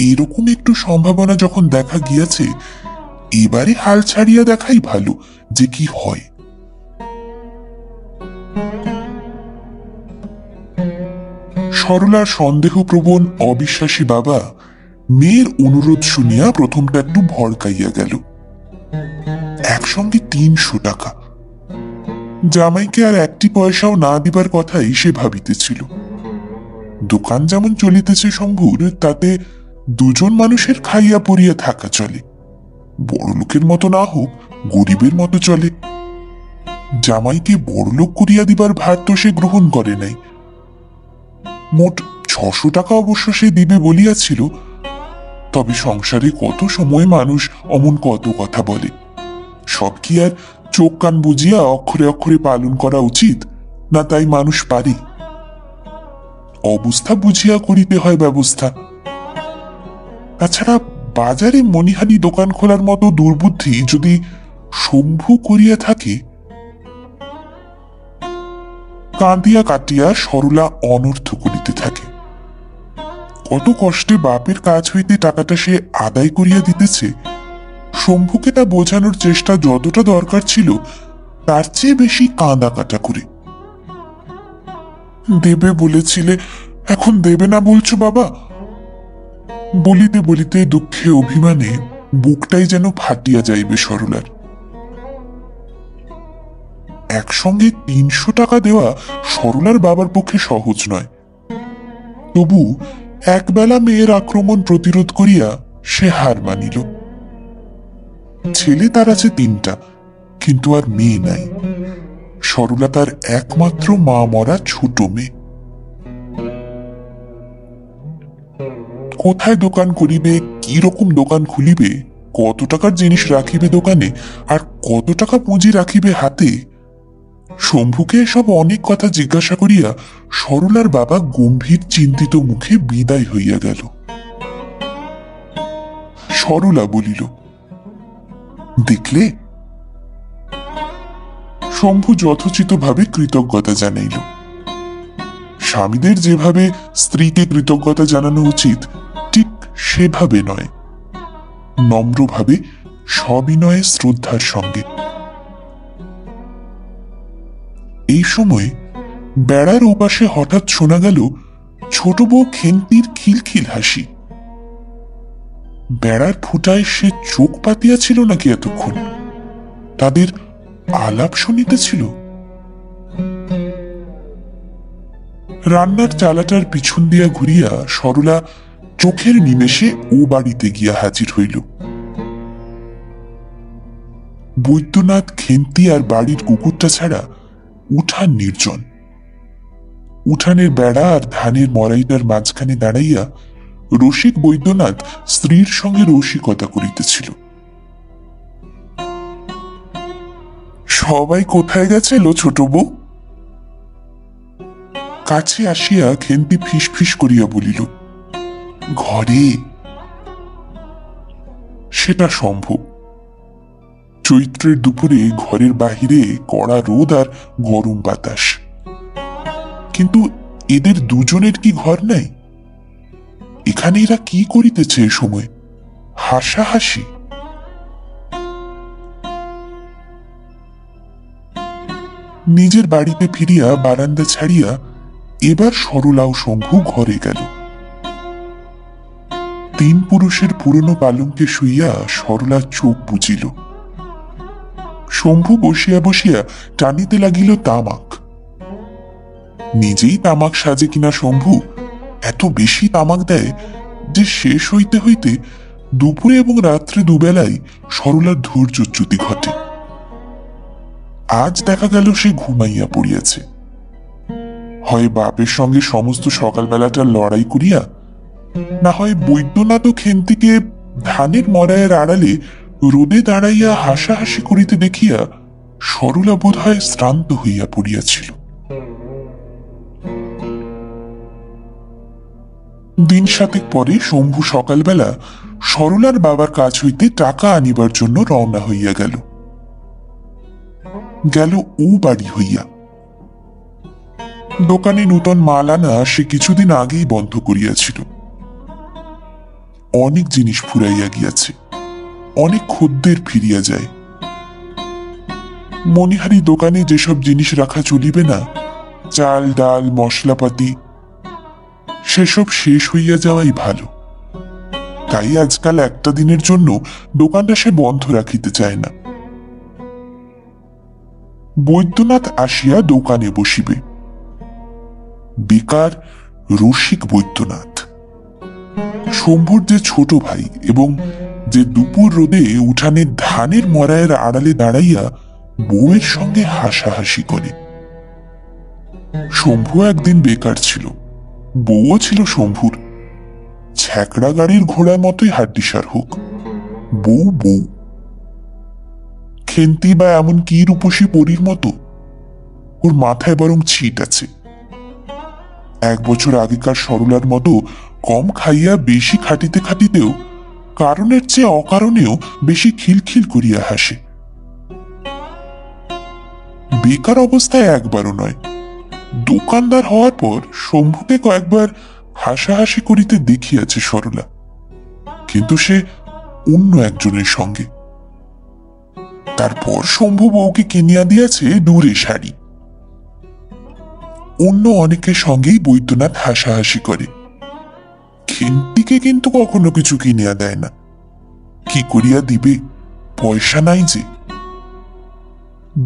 Speaker 1: এরকম একটু সম্ভাবনা যখন দেখা গিয়াছে, এবারে হাল ছাড়িয়া দেখাই ভালো যে কি হয়। সরলার সন্দেহপ্রবণ অবিশ্বাসী বাবা মেয়ের অনুরোধ শুনিয়া প্রথমটা একটু ভড়কাইয়া গেল। একসঙ্গে 300 টাকা, জামাইকে আর 1টি পয়সাও না দিবার কথাই সে ভাবিতেছিল। দোকান যেমন চলিতেছে শম্ভুর, তাতে 2জন মানুষের খাইয়া পড়িয়া থাকা চলে, বড় লোকের মতো না হোক গরিবের মতো চলে। জামাইকে বড়লোক করিয়া দিবার ভার তো সে গ্রহণ করে নাই। মোট 600 টাকা অবশ্য সে দিবে বলিয়াছিল। তবে সংসারে কত সময় মানুষ অমন কত কথা বলে, সব কি আর চোখ কান বুঝিয়া অক্ষরে অক্ষরে পালন করা উচিত না? তাই মানুষ পারে, অবস্থা বুঝিয়া করিতে হয় ব্যবস্থা। তাছাড়া বাজারে মণিহারি দোকান খোলার মতো দুর্বুদ্ধি যদি শম্ভু করিয়া থাকে। কাঁদিয়া কাটিয়া সরলা অনর্থ করিতে থাকে। কত কষ্টে বাপের কাজ হইতে টাকাটা সে আদায় করিয়া দিতেছে, শম্ভুকে তা বোঝানোর চেষ্টা যতটা দরকার ছিল তার চেয়ে বেশি কাঁদা কাটা করে। দেবে বলেছিলে, এখন দেবে না বলছো বাবা? বলিতে বলিতে দুঃখে অভিমানে বুকটাই যেন ফাটিয়া যাইবে সরলার। একসঙ্গে ৩০০ টাকা দেওয়া সরলার বাবার পক্ষে সহজ নয়। তবু একবেলা মেয়ের আক্রমণ প্রতিরোধ করিয়া সে হার মানিল। ছেলে তার আছে ৩টা, কিন্তু আর মেয়ে নাই। সরলা তার একমাত্র মা মরা ছোট মেয়ে। কোথায় দোকান করিবে, কি রকম দোকান খুলিবে, কত টাকার জিনিস রাখিবে দোকানে, আর কত টাকা পুঁজি রাখিবে হাতে, শম্ভুকে এসব অনেক কথা জিজ্ঞাসা করিয়া সরলার বাবা গম্ভীর চিন্তিত মুখে বিদায় হইয়া গেল। সরলা বলিল, দেখলে? শম্ভু যথোচিত ভাবে কৃতজ্ঞতা জানাইল। স্বামীদের যেভাবে স্ত্রীকে কৃতজ্ঞতা জানানো উচিত ঠিক সেভাবে নয়, নম্রভাবে, সবিনয়ে, শ্রদ্ধার সঙ্গে। এই সময় বেড়ার ওপাশে হঠাৎ শোনা গেল ছোট বউ খেন্তির খিলখিল হাসি। বেড়ার ফুটায় সে চোখ পাতিয়াছিল নাকি এতক্ষণ? তাদের আলাপ শুনিতেছিল। রান্নার চালাটার পিছন দিয়া ঘুরিয়া সরলা চোখের নিমেষে ও বাড়িতে গিয়া হাজির হইল। বৈদ্যনাথ, খেন্তি আর বাড়ির কুকুরটা ছাড়া উঠান নির্জন। উঠানের বেড়া আর ধানের মরাইটার মাঝখানে দাঁড়াইয়া রসিক বৈদ্যনাথ স্ত্রীর সঙ্গে রসিকতা করিতেছিল। সবাই কোথায় গেছে লো ছোট বউ? কাছে আসিয়া খেন্তি ফিস ফিস করিয়া বলিল, ঘরে। সেটা সম্ভব। চৈত্রের দুপুরে ঘরের বাহিরে কড়া রোদ আর গরম বাতাস, কিন্তু এদের দুজনের কি ঘর নাই? এখানে এরা কি করিতেছে এ সময়? হাসাহাসি। নিজের বাড়িতে ফিরিয়া বারান্দা ছাড়িয়া এবার সরলা ও শম্ভু ঘরে গেল। ৩ পুরুষের পুরনো পালঙ্কে শুইয়া সরলা চোখ বুঝিল। শম্ভু বসিয়া বসিয়া টানিতে লাগিল তামাক। নিজেই তামাক সাজে কিনা শম্ভু এত বেশি তামাক দেয় যে শেষ হইতে হইতে দুপুরে এবং রাত্রে দুবেলায় সরলার ধৈর্যচ্যুতি ঘটে। আজ দেখা গেল সে ঘুমাইয়া পড়িয়াছে। হয় বাপের সঙ্গে সমস্ত সকালবেলাটা লড়াই করিয়া, না হয় বৈদ্যনাথ ও খেন্তিকে ধানের মরায়ের আড়ালে রোদে দাঁড়াইয়া হাসাহাসি করিতে দেখিয়া সরলা বোধ হয় শ্রান্ত হইয়া পড়িয়াছিল। দিন 7 পরে শম্ভু সকালবেলা সরলার বাবার কাছ হইতে টাকা আনিবার জন্য রওনা হইয়া গেল। গেল ও বাড়ি হইয়া। দোকানে নূতন মাল আনা সে কিছুদিন আগেই বন্ধ করিয়াছিল। অনেক জিনিস ফুরাইয়া গিয়াছে, অনেক খদ্দের ফিরিয়া যায়। মনিহারি দোকানে যেসব জিনিস রাখা চলিবে না, চাল ডাল মশলাপাতি, সেসব শেষ হইয়া যাওয়াই ভালো। তাই আজকাল একটা দিনের জন্য দোকানটা সে বন্ধ রাখিতে চায় না। বৈদ্যনাথ আসিয়া দোকানে বসিবে। বেকার রসিক বৈদ্যনাথ, শম্ভুর যে ছোট ভাই এবং যে দুপুর রোদে উঠানে ধানের মরায়ের আড়ালে দাঁড়াইয়া বউয়ের সঙ্গে হাসাহাসি করে। শম্ভু একদিন বেকার ছিল, বউও ছিল শম্ভুর। ছ্যাকড়া গাড়ির ঘোড়ার মতোই হাড্ডিসার হোক, বউ বউ। খেন্তি বা এমন কি রূপসী পরীর মতো, ওর মাথায় বরং ছিট আছে। 1 বছর আগেকার সরলার মতো কম খাইয়া বেশি খাটিতে খাটিতেও কারণের চেয়ে অকারণেও বেশি খিলখিল করিয়া হাসে। বেকার অবস্থায় একবারও নয়, দোকানদার হওয়ার পর শম্ভুকে কয়েকবার হাসাহাসি করিতে দেখিয়াছে সরলা, কিন্তু সে অন্য একজনের সঙ্গে। তারপর শম্ভু বউকে কিনিয়া দিয়েছে দূরে শাড়ি। অন্য অনেকের সঙ্গেই বৈদ্যনাথ হাসাহাসি করে, খেন্তিকে কিন্তু কখনো কিছু কিনিয়া দেয় না। কি করিয়া দিবে, পয়সা নাই যে।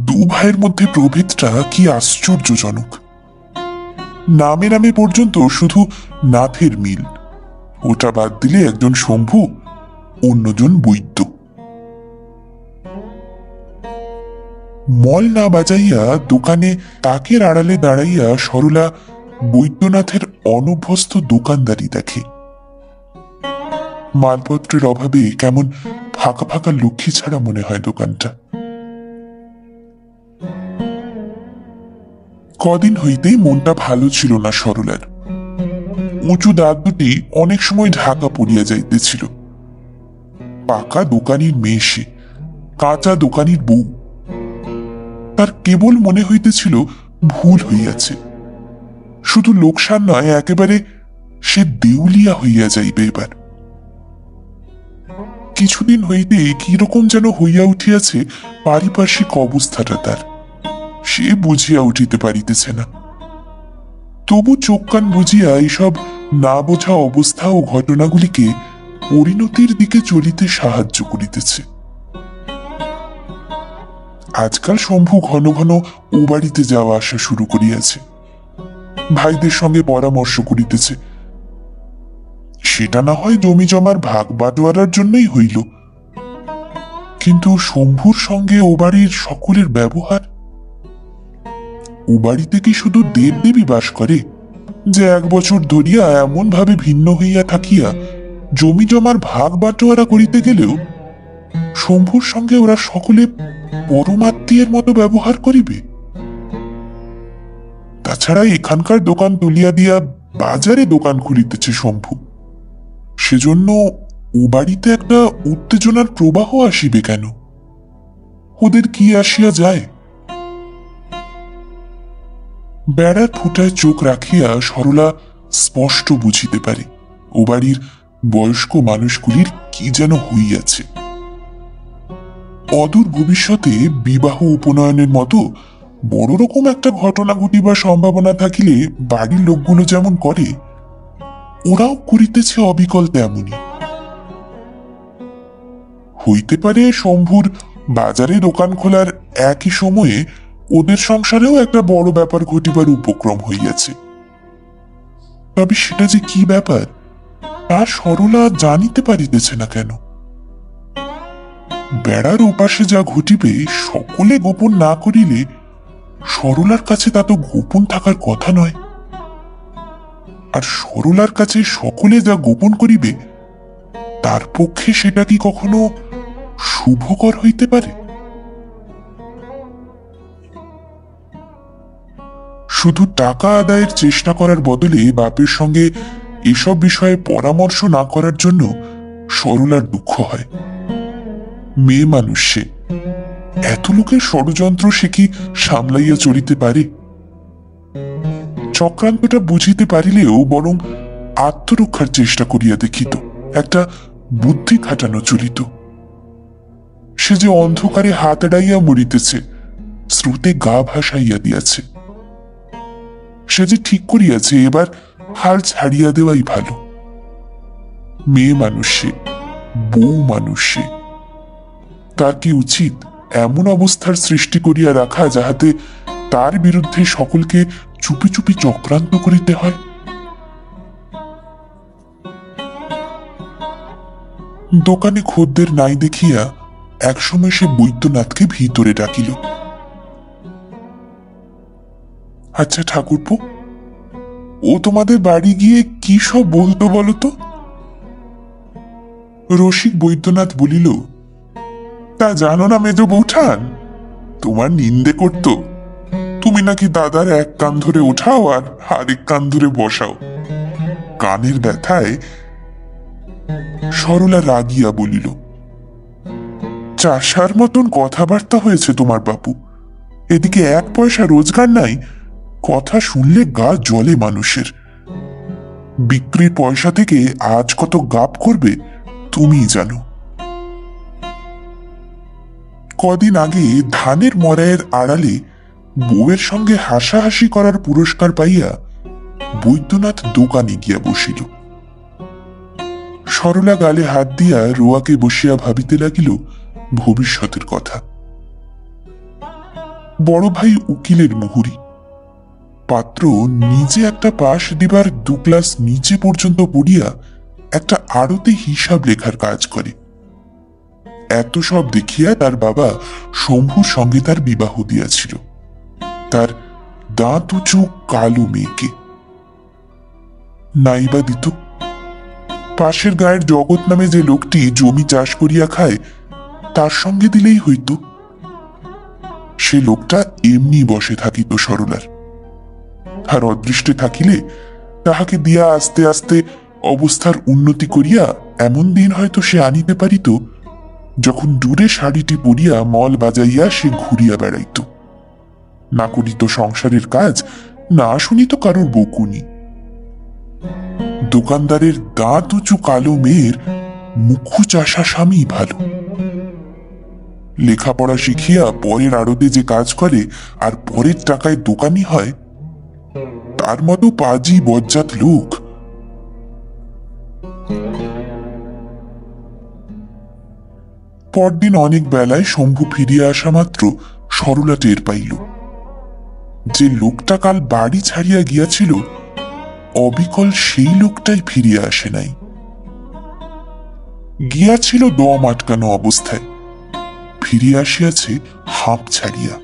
Speaker 1: দু ভাইয়ের মধ্যে প্রভেদটা কি আশ্চর্যজনক। নামে নামে পর্যন্ত শুধু নাথের মিল, ওটা বাদ দিলে একজন শম্ভু, অন্যজন বৈদ্য। মল না বাজাইয়া দোকানে তাকের আড়ালে দাঁড়াইয়া সরলা বৈদ্যনাথের অনভ্যস্ত দোকানদারি দেখে। মালপত্রের অভাবে কেমন ফাঁকা ফাঁকা লক্ষ্মী ছাড়া মনে হয় দোকানটা। কদিন হইতেই মনটা ভালো ছিল না সরলার। উঁচু দাঁত দুটি অনেক সময় ঢাকা পড়িয়া যাইতেছিল। পাকা দোকানির মেয়ে সে, কাঁচা দোকানির বউ। তার কেবল মনে হইতেছিল ভুল হইয়াছে, শুধু লোকসান নয়, একেবারে সে দেউলিয়া হইয়া যাইবে এবার। কিছুদিন হইতে কিরকম যেন হইয়া উঠিয়াছে পারিপার্শ্বিক অবস্থাটা তার, সে বুঝিয়া উঠিতে পারিতেছে না। তবু চোখ কান বুঝিয়া এইসব না বোঝা অবস্থা ও ঘটনাগুলিকে পরিণতির দিকে চলিতে সাহায্য করিতেছে। আজকাল শম্ভু ঘন ঘন ও বাড়িতে যাওয়া আসা শুরু করিয়াছে, ভাইদের সঙ্গে পরামর্শ করিতেছে। সেটা না হয় জমি জমার ভাগ বাটোয়ারার জন্যই হইল, কিন্তু শম্ভুর সঙ্গে ও বাড়ির সকলের ব্যবহার। ও বাড়িতে কি শুধু দেবদেবী বাস করে যে 1 বছর ধরিয়া এমন ভাবে ভিন্ন হইয়া থাকিয়া জমি জমার ভাগ বাটোয়ারা করিতে গেলেও শম্ভুর সঙ্গে ওরা সকলে পরমাত্মীয়ের মতো ব্যবহার করিবে? তাছাড়া এখানকার দোকান তুলিয়া দিয়া বাজারে দোকান খুলিতেছে শম্ভু, সেজন্য ও বাড়িতে একটা উত্তেজনার প্রবাহ আসিবে কেন? ওদের কি আসিয়া যায়? বেড়ার ফুটায় চোখ রাখিয়া সরলা স্পষ্ট বুঝিতে পারে ও বাড়ির বয়স্ক মানুষগুলির কি যেন হইয়াছে। অদূর ভবিষ্যতে বিবাহ উপনয়নের মতো বড় রকম একটা ঘটনা ঘটিবার সম্ভাবনা থাকিলে বাড়ির লোকগুলো যেমন করে, ওরাও করিতেছে অবিকল তেমনি। হইতে পারে শম্ভুর বাজারে দোকান খোলার একই সময়ে ওদের সংসারেও একটা বড় ব্যাপার ঘটিবার উপক্রম হইয়াছে। তবে সেটা যে কি ব্যাপার তা সরলা জানিতে পারিতেছে না কেন। বেড়ার ওপাশে যা ঘটিবে সকলে গোপন না করিলে সরলার কাছে তা তো গোপন থাকার কথা নয়। আর সরলার কাছে সকলে যা গোপন করিবে তার পক্ষে সেটা কি কখনো শুভকর হইতে পারে? শুধু টাকা আদায়ের চেষ্টা করার বদলে বাপের সঙ্গে এসব বিষয়ে পরামর্শ না করার জন্য সরলার দুঃখ হয়। মেয়ে মানুষ সে, এত লোকের ষড়যন্ত্র সে কি সামলাইয়া চলিতে পারে? চক্রান্তটা বুঝিতে পারিলেও বরং আত্মরক্ষার চেষ্টা করিয়া দেখিত, একটা বুদ্ধি খাটানো চলিত। সে যে অন্ধকারে হাত এড়াইয়া মরিতেছে, স্রোতে গা ভাসাইয়া দিয়াছে। সে যে ঠিক করিয়াছে এবার হাল ছাড়িয়া দেওয়াই ভালো। মেয়ে মানুষ সে, বউ মানুষ সে, তার কি উচিত এমন অবস্থার সৃষ্টি করিয়া রাখা যাহাতে তার বিরুদ্ধে সকলকে চুপি চুপি চক্রান্ত করিতে হয়? দোকানে খদ্দের নাই দেখিয়া একসময় সে বৈদ্যনাথকে ভিতরে ডাকিল। আচ্ছা ঠাকুরপো, ও তোমাদের বাড়ি গিয়ে কি সব বলতো বলতো? রসিক বৈদ্যনাথ বলিল, তা জানো না মেজ বৌঠান, তোমার নিন্দে করত। তুমি নাকি দাদার এক কান ধরে ওঠাও আর আরেক কান ধরে বসাও। কানের ব্যথায় সরলা রাগিয়া বলিল, চাষার মতন কথাবার্তা হয়েছে তোমার বাপু, এদিকে 1 পয়সা রোজগার নাই, কথা শুনলে গা জ্বলে মানুষের। বিক্রির পয়সা থেকে আজ কত গাপ করবে তুমিই জানো। কদিন আগে ধানের মরাইয়ের আড়ালে বউয়ের সঙ্গে হাসাহাসি করার পুরস্কার পাইয়া বৈদ্যনাথ দোকানে গিয়া বসিল। সরলা গালে হাত দিয়া রোয়াকে বসিয়া ভাবিতে লাগিল ভবিষ্যতের কথা। বড় ভাই উকিলের মুহুরি। পাত্র নিজে একটা পাশ দিবার 2 ক্লাস নিচে পর্যন্ত পড়িয়া একটা আড়তে হিসাব লেখার কাজ করে। এত সব দেখিয়া তার বাবা শম্ভুর সঙ্গে তার বিবাহ দিয়াছিল, তার দাঁত উঁচু কালো মেয়েকে। নাইবা দিত, পাশের গায়ের জগৎ নামে যে লোকটি জমি চাষ করিয়া খায় তার সঙ্গে দিলেই হইত। সে লোকটা এমনি বসে থাকিত সরলার, আর অদৃষ্টে থাকিলে তাহাকে দিয়া আস্তে আস্তে অবস্থার উন্নতি করিয়া এমন দিন হয়তো সে আনিতে পারিত যখন দূরে শাড়িটি পরিয়া মল বাজাইয়া সে ঘুরিয়া বেড়াইত, না করিত সংসারের কাজ, না শুনিত কারোর বকুনি। দোকানদারের দাঁত উঁচু কালো মেয়ের মুখু চাষা স্বামী ভালো। লেখাপড়া শিখিয়া পরের আড়তে যে কাজ করে আর পরের টাকায় দোকানি হয়, তার মতো পাজি বজ্জাত লোক। পরদিন অনেক বেলায় শম্ভু ফিরিয়া আসা মাত্র সরলা টের পাইল যে লোকটা কাল বাড়ি ছাড়িয়া গিয়াছিল অবিকল সেই লোকটাই ফিরিয়া আসে নাই। গিয়াছিল দম আটকানো অবস্থায়, ফিরিয়া আসিয়াছে হাঁপ ছাড়িয়া।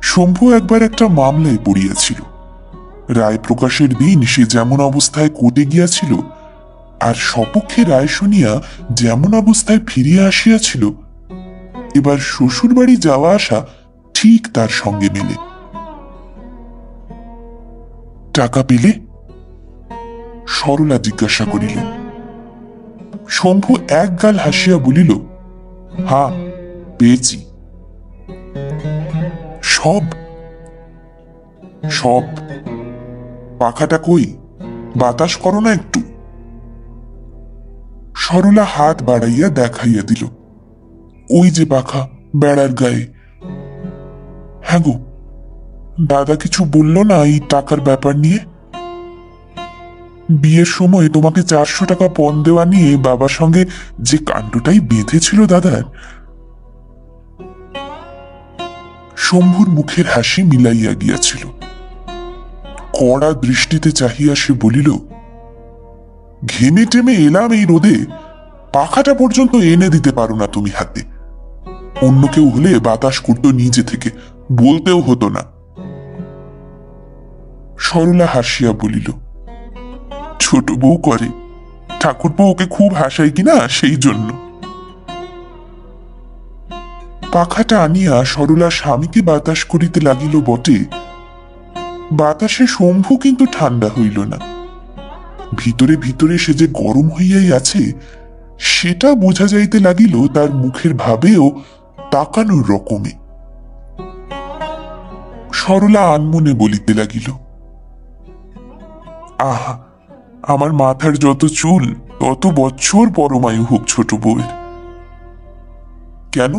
Speaker 1: শম্ভু একবার একটা মামলায় পড়িয়াছিল। রায় প্রকাশের দিন সে যেমন অবস্থায় কোর্টে গিয়াছিল আর সপক্ষে রায় শুনিয়া যেমন অবস্থায় ফিরিয়া আসিয়াছিল, এবার শ্বশুর বাড়ি যাওয়া আসা ঠিক তার সঙ্গে মেলে। টাকা পেলে? সরলা জিজ্ঞাসা করিল। শম্ভু এক গাল হাসিয়া বলিল, হ্যাঁ পেয়েছি। সব? সব। পাখাটা কই, বাতাস করো না একটু। সরলা হাত বাড়াইয়া দেখাইয়া দিল, ওই যে পাখা বেড়ার গায়ে। হ্যাঁ গো, দাদা কিছু বলল না এই টাকার ব্যাপার নিয়ে? বিয়ের সময় তোমাকে 400 টাকা পণ দেওয়া নিয়ে বাবার সঙ্গে যে কাণ্ডটাই বেঁধেছিল দাদার। শম্ভুর মুখের হাসি মিলাইয়া গিয়াছিল। কড়া দৃষ্টিতে চাহিয়া সে বলিল, ঘেমে টেমে এলাম এই রোদে, পাখাটা পর্যন্ত এনে দিতে পারো না তুমি হাতে। অন্য কেউ হলে বাতাস করতো নিজে থেকে, বলতেও হতো না। সরলা হাসিয়া বলিল, ছোট বউ করে, ঠাকুরপো ওকে খুব হাসায় কিনা সেই জন্য। পাখাটা আনিয়া সরলা স্বামীকে বাতাস করিতে লাগিল বটে, বাতাসে শম্ভু কিন্তু ঠান্ডা হইল না। ভিতরে ভিতরে সে যে গরম হইয়াই আছে সেটা বোঝা যাইতে লাগিল তার মুখের ভাবে ও তাকানোর রকমে। সরলা আনমনে বলিতে লাগিল, আহা, আমার মাথার যত চুল তত বছর পরমায়ু হোক ছোট বউয়ের। কেন?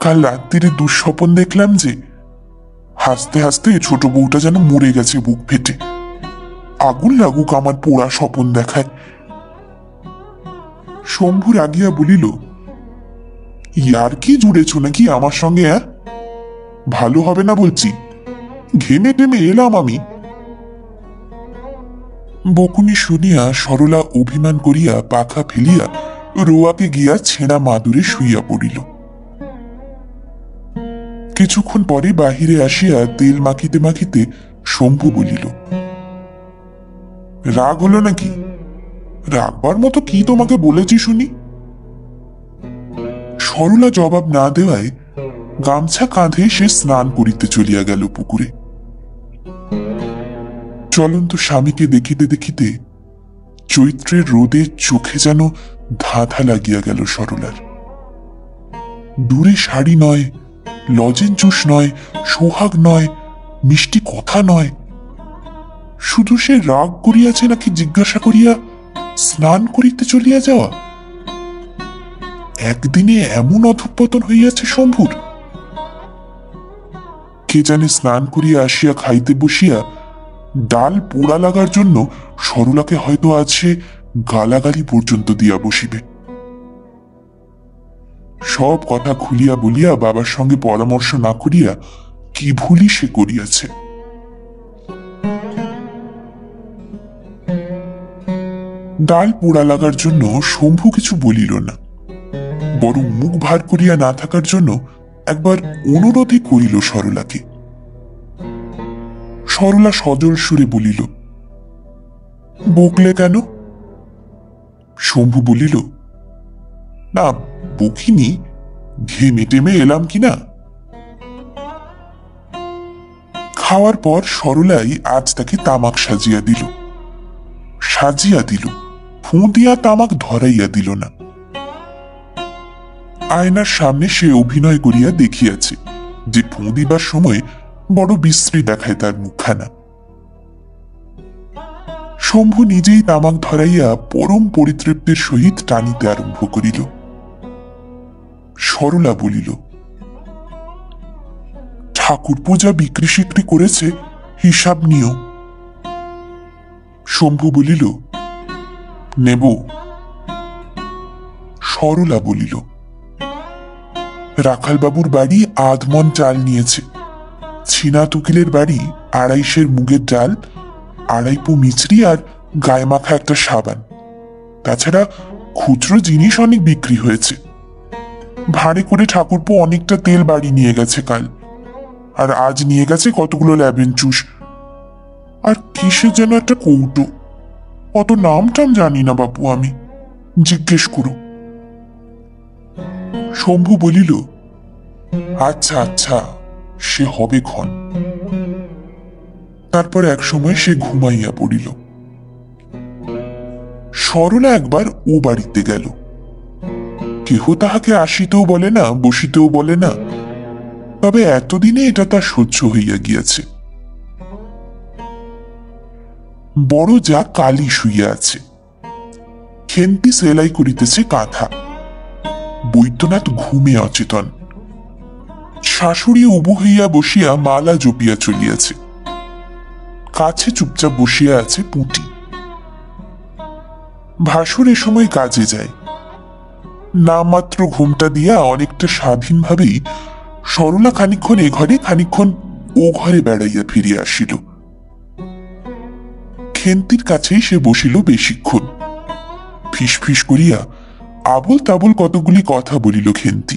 Speaker 1: কাল রাত্রিরে দুঃস্বপন দেখলাম যে, হাসতে হাসতে ছোট বউটা যেন মরে গেছে বুক ফেটে। আগুন লাগুক আমার পোড়া স্বপন দেখায়। শম্ভু রাগিয়া বলিল, ইয়ার কি জুড়েছ নাকি আমার সঙ্গে? ভালো হবে না বলছি, ঘেমে টেমে এলাম আমি। বকুনি শুনিয়া সরলা অভিমান করিয়া পাখা ফেলিয়া রোয়াকে গিয়া ছেঁড়া মাদুরে শুইয়া পড়িল। কিছুক্ষণ পরে বাহিরে আসিয়া তেল মাখিতে মাখিতে শম্ভু বলিল, রাগ হলো নাকি? রাগবার মতো কি তোমাকে বলেছি শুনি? সরলা জবাব না দেওয়ায় গামছা কাঁধে সে স্নান করিতে চলিয়া গেল পুকুরে। চলন্ত স্বামীকে দেখিতে দেখিতে চৈত্রের রোদে চোখে যেন ধাঁধা লাগিয়া গেল সরলার। দূরে শাড়ি নয়, লজেন জুস নয়, সোহাগ নয়, মিষ্টি কথা নয়, শুধু সে রাগ করিয়াছে নাকি জিজ্ঞাসা করিয়া স্নান করিতে চলিয়া যাওয়া। একদিনে এমন অধঃপতন হইয়াছে শম্ভুর। কে জানে স্নান করিয়া আসিয়া খাইতে বসিয়া ডাল পোড়া লাগার জন্য সরলাকে হয়তো আজ সে গালাগালি পর্যন্ত দিয়া বসিবে। সব কথা খুলিয়া বলিয়া বাবার সঙ্গে পরামর্শ না করিয়া কি ভুলই সে করিয়াছে। ডাল পোড়া লাগার জন্য শম্ভু কিছু বলিল না, বরং মুখ ভার করিয়া না থাকার জন্য একবার অনুরোধই করিল সরলাকে। সরলা সজল সুরে বলিল, বকলে কেন? শম্ভু বলিল, না বকিনি, ঘেমে টেমে এলাম কিনা। খাওয়ার পর সরলাই আজ তাকে তামাক সাজিয়া দিল, ফু দিয়া তামাক ধরাইয়া দিল না। আয়নার সামনে সে অভিনয় করিয়া দেখিয়াছে যে ফু দিবার সময় বড় বিশ্রী দেখায় তার মুখখানা। শম্ভু নিজেই তামাক ধরাইয়া পরম পরিতৃপ্তির সহিত টানিতে আরম্ভ করিল। সরলা বলিল, ঠাকুর পূজা বিক্রি সিক্রি করেছে, হিসাব নিও। শম্ভু বলিল, নেব। সরলা বলিল, রাখালবাবুর বাড়ি আধমন চাল নিয়েছে, ছিনা তুকিলের বাড়ি 250 মুগের ডাল, 2.5 পু মিছরি আর গায়ে মাখা একটা সাবান। তাছাড়া খুচরো জিনিস অনেক বিক্রি হয়েছে। ভাড়ে করে ঠাকুরপো অনেকটা তেল বাড়ি নিয়ে গেছে কাল, আর আজ নিয়ে গেছে কতগুলো ল্যাবেন চুষ, আর কিসের যেন একটা কৌটো, অত নাম টাম জানি না বাপু, আমি জিজ্ঞেস করো। শম্ভু বলিল, আচ্ছা আচ্ছা, সে হবে ক্ষণ। তারপর এক সময় সে ঘুমাইয়া পড়িল। সরলা একবার ও বাড়িতে গেল। কেহ তাহাকে আসিতেও বলে না, বসিতেও বলে না, তবে এতদিনে এটা তার সহ্য হইয়া গিয়াছে। বড় যা কালি শুইয়া আছে, খেন্তি সেলাই করিতেছে কাঁথা। বৈদ্যনাথ ঘুমে অচেতন। শাশুড়ি উবু হইয়া বসিয়া মালা জপিয়া চলিয়াছে। কাছে চুপচাপ বসিয়া আছে পুঁটি। ভাসুর এ সময় কাজে যায়। নামমাত্র ঘুমটা দিয়া অনেকটা স্বাধীনভাবেই সরলা খানিক্ষণ এ ঘরে খানিক্ষণ ও ঘরে বেড়াইয়া ফিরিয়া আসিল। খেন্তির কাছেই সে বসিল বেশিক্ষণ। ফিস ফিস করিয়া আবল তাবল কতগুলি কথা বলিল খেন্তি।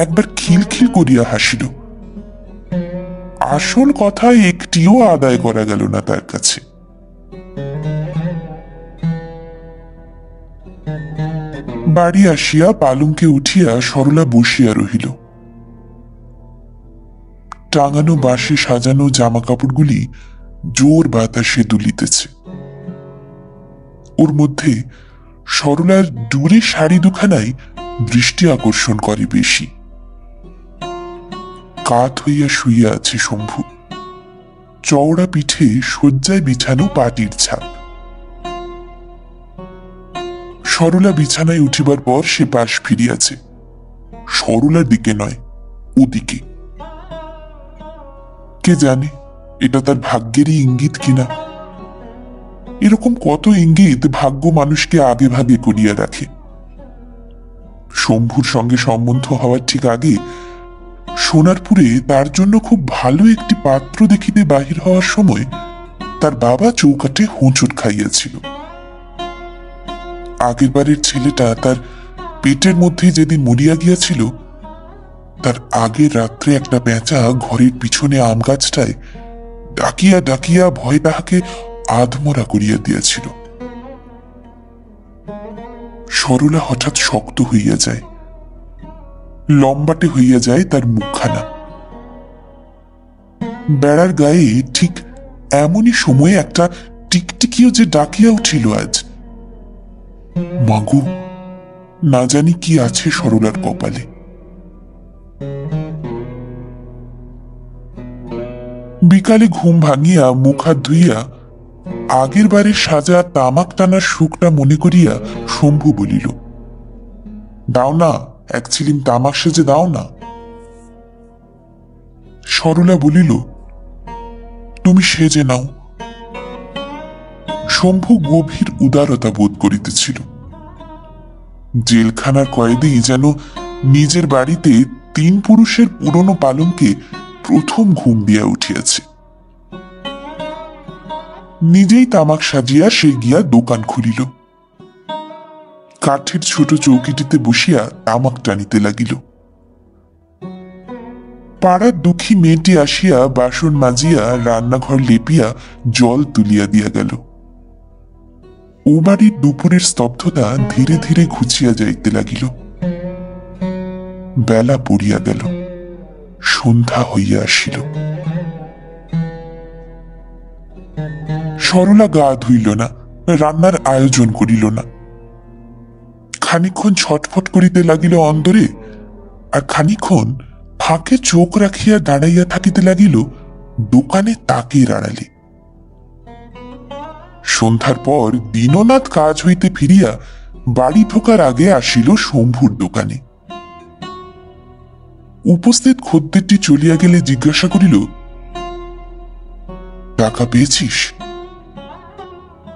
Speaker 1: একবার খিলখিল করিয়া হাসিল। আসল কথা একটিও আদায় করা গেল না তার কাছে। বাড়ি আসিয়া পালঙ্কে উঠিয়া সরলা বসিয়া রহিল। টাঙানো বাঁশে সাজানো জামা কাপড়গুলি জোর বাতাসে দুলিতেছে। ওর মধ্যে সরলার দূরে শাড়ি দুখানাই দৃষ্টি আকর্ষণ করে বেশি। কাত হইয়া শুইয়া আছে শম্ভু। চওড়া পিঠে শয্যায় বিছানো পাটির ছাপ। সরলা বিছানায় উঠিবার পর সে পাশ ফিরিয়াছে। সরলার দিকে নয়, ওদিকে। কে জানে এটা তার ভাগ্যেরই ইঙ্গিত কিনা। এরকম কত ইঙ্গিত ভাগ্য মানুষকে আগে ভাগে করিয়া রাখে। শম্ভুর সঙ্গে সম্বন্ধ হওয়ার ঠিক আগে সোনারপুরে তার জন্য খুব ভালো একটি পাত্র দেখিতে বাহির হওয়ার সময় তার বাবা চৌকাঠে হোঁচট খাইয়াছিল। আগের বারের ছেলেটা তার পেটের মধ্যে যেদিন মরিয়া গিয়াছিল, তার আগের রাত্রে একটা পেঁচা ঘরের পিছনে আম গাছটায় ডাকিয়া ডাকিয়া ভয় তাহাকে আধমরা করিয়া দিয়াছিল। সরলা হঠাৎ শক্ত হইয়া যায়, লম্বাটে হইয়া যায় তার মুখখানা। বেড়ার গায়ে ঠিক এমনই সময়ে একটা টিকটিকিও যে ডাকিয়া উঠিল আজ। মাগো, না জানি কি আছে সরলার কপালে। বিকালে ঘুম ভাঙিয়া মুখ হাত ধুইয়া আগের বারের সাজা তামাক টানার সুখটা মনে করিয়া শম্ভু বলিল, দাও না, এক ছিলিম তামাক সেজে দাও না। সরলা বলিল, তুমি সেজে নাও। শম্ভু গভীর উদারতা বোধ করিতেছিল। জেলখানার কয়েদি যেন নিজের বাড়িতে 3 পুরুষের পুরনো পালঙ্কে প্রথম ঘুম দিয়া উঠিয়াছে। নিজেই তামাক সাজিয়া সে গিয়া দোকান খুলিল। কাঠের ছোট চৌকিটিতে বসিয়া তামাক টানিতে লাগিল। পাড়ার দুঃখী মেয়েটি আসিয়া বাসন মাজিয়া রান্নাঘর লেপিয়া জল তুলিয়া দিয়া গেল। ও বাড়ির দুপুরের স্তব্ধতা ধীরে ধীরে ঘুচিয়া যাইতে লাগিল। বেলা পড়িয়া গেল, সন্ধ্যা হইয়া আসিল। সরলা গা ধুইল না, রান্নার আয়োজন করিল না। খানিক্ষণ ছটফট করিতে লাগিল অন্দরে, আর খানিক্ষণ ফাঁকে চোখ রাখিয়া দাঁড়াইয়া থাকিতে লাগিল দোকানে তাকের আড়ালে। সন্ধ্যার পর দীননাথ কাজ হইতে ফিরিয়া বাড়ি ঢোকার আগে আসিল শম্ভুর দোকানে। উপস্থিত খদ্দেরটি চলিয়া গেলে জিজ্ঞাসা করিল, টাকা পেয়েছিস?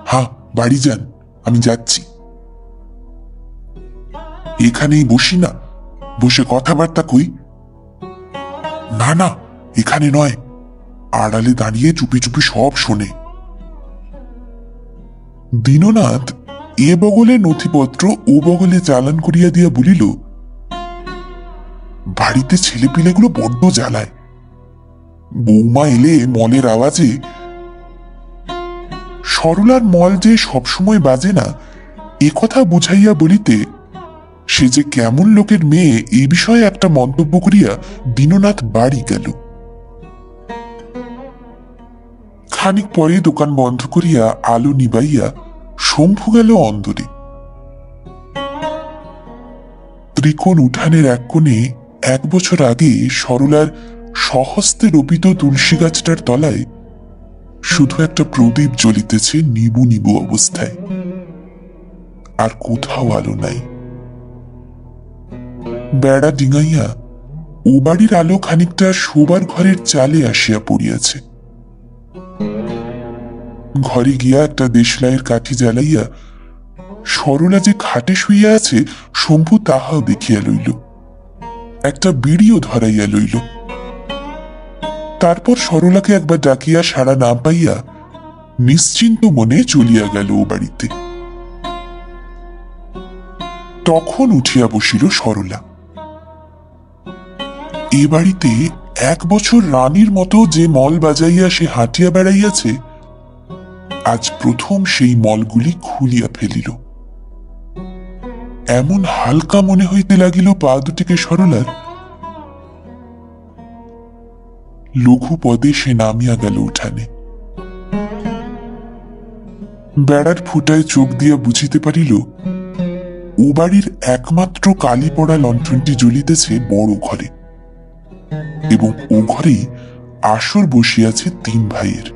Speaker 1: হ্যাঁ, বাড়ি যান, আমি যাচ্ছি। এখানেই বসি না, বসে কথাবার্তা কই। না না, এখানে নয়, আড়ালে দাঁড়িয়ে চুপি চুপি সব শোনে। দীননাথ এ বগলে নথিপত্র ও বগলে চালান করিয়া দিয়া বলিল, বাড়িতে ছেলেপিলেগুলো বড্ড জ্বালায়। বৌমা এলে মলের আওয়াজে। সরলার মল যে সবসময় বাজে না এ কথা বুঝাইয়া বলিতে সে যে কেমন লোকের মেয়ে এই বিষয়ে একটা মন্তব্য করিয়া দীননাথ বাড়ি গেল। খানিক পরে দোকান বন্ধ করিয়া আলো নিবাইয়া শম্ভু গেল অন্দরে। ত্রিকোণ উঠানের এক কোণে 1 বছর আগে সরলার স্বহস্তে রোপিত তুলসী গাছটার তলায় শুধু একটা প্রদীপ জ্বলিতেছে নিবু নিবু অবস্থায়, আর কোথাও আলো নাই। বেড়া ডিঙাইয়া ও বাড়ির আলো খানিকটা শোবার ঘরের চালে আসিয়া পড়িয়াছে। ঘরে গিয়া একটা দেশলাইয়ের কাঠি জ্বালাইয়া সরলা যে খাটে শুইয়া আছে শম্ভু তাহাও দেখিয়া লইল, একটা বিড়িও ধরাইয়া লইল। তারপর সরলাকে একবার ডাকিয়া সাড়া না পাইয়া নিশ্চিন্ত মনে চলিয়া গেল ও বাড়িতে। তখন উঠিয়া বসিল সরলা। এ বাড়িতে 1 বছর রানীর মতো যে মল বাজাইয়া সে হাঁটিয়া বেড়াইয়াছে, আজ প্রথম সেই মলগুলি খুলিয়া ফেলিল। এমন হালকা মনে হইতে লাগিল পা দুটিকে সরলার। লঘু পদে সে নামিয়া গেল উঠানে। বেড়ার ফুটায় চোখ দিয়া বুঝিতে পারিল ও বাড়ির একমাত্র কালি পড়া লণ্ঠনটি জ্বলিতেছে বড় ঘরে, এবং ও ঘরেই আসর বসিয়াছে 3 ভাইয়ের।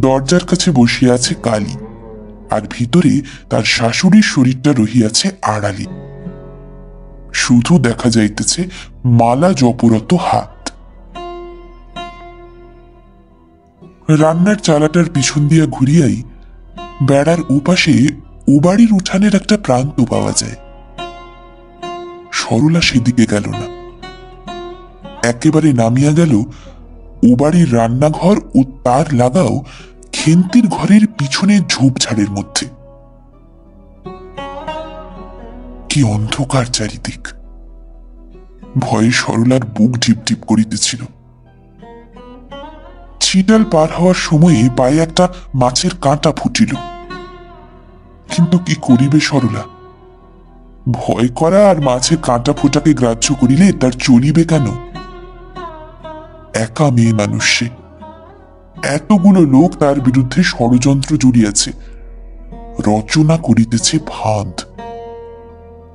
Speaker 1: দরজার কাছে বসিয়া আছে কালী, আর ভিতরে তার শাশুড়ির শরীরটা রহিয়াছে আড়ালে। শুধু দেখা যাইতেছে মালা জপরত হাত। রান্নার চালাটার পিছন দিয়া ঘুরিয়াই বেড়ার ওপাশে ও বাড়ির উঠানের একটা প্রান্ত পাওয়া যায়। সরলা সেদিকে গেল না, একেবারে নামিয়া গেল ও বাড়ির রান্নাঘর ও তার লাগাও খেন্তির ঘরের পিছনে ঝোপঝাড়ের মধ্যে। কি অন্ধকার চারিদিক! ভয়ে সরলার বুক ঢিপঢিপ করিতেছিল। ছিটাল পার হওয়ার সময়ে পায়ে একটা মাছের কাঁটা ফুটিল, কিন্তু কি করিবে সরলা? ভয় করা আর মাছের কাঁটা ফোটাকে গ্রাহ্য করিলে তার চলিবে কেন? একা মেয়ে মানুষ সে, এতগুলো লোক তার বিরুদ্ধে ষড়যন্ত্র জড়িয়েছে, রচনা করিতেছে ফাঁদ।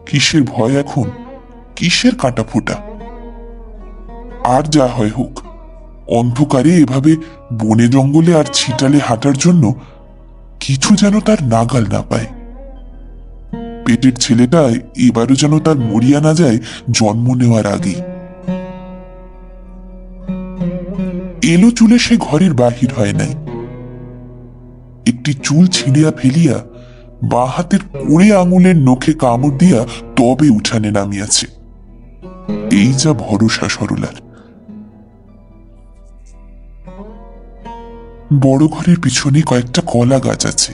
Speaker 1: কিসের ভয় এখন? কিসের কাঁটা ফোটা? আর যা হয় হোক, অন্ধকারে এভাবে বনে জঙ্গলে আর ছিটালে হাঁটার জন্য কিছু যেন তার নাগাল না পায়। পেটের ছেলেটা এবারও যেন তার মরিয়া না যায় জন্ম নেওয়ার আগে। এলো চুলে সে ঘরের বাহির হয় নাই। একটি চুল ছিঁড়িয়া ফেলিয়া বাঁ হাতের কুড়ে আঙুলের নখে কামড় দিয়া তবে উঠানে নামিয়াছে। এই যা ভরসা সরলার। বড় ঘরের পিছনে কয়েকটা কলা গাছ আছে।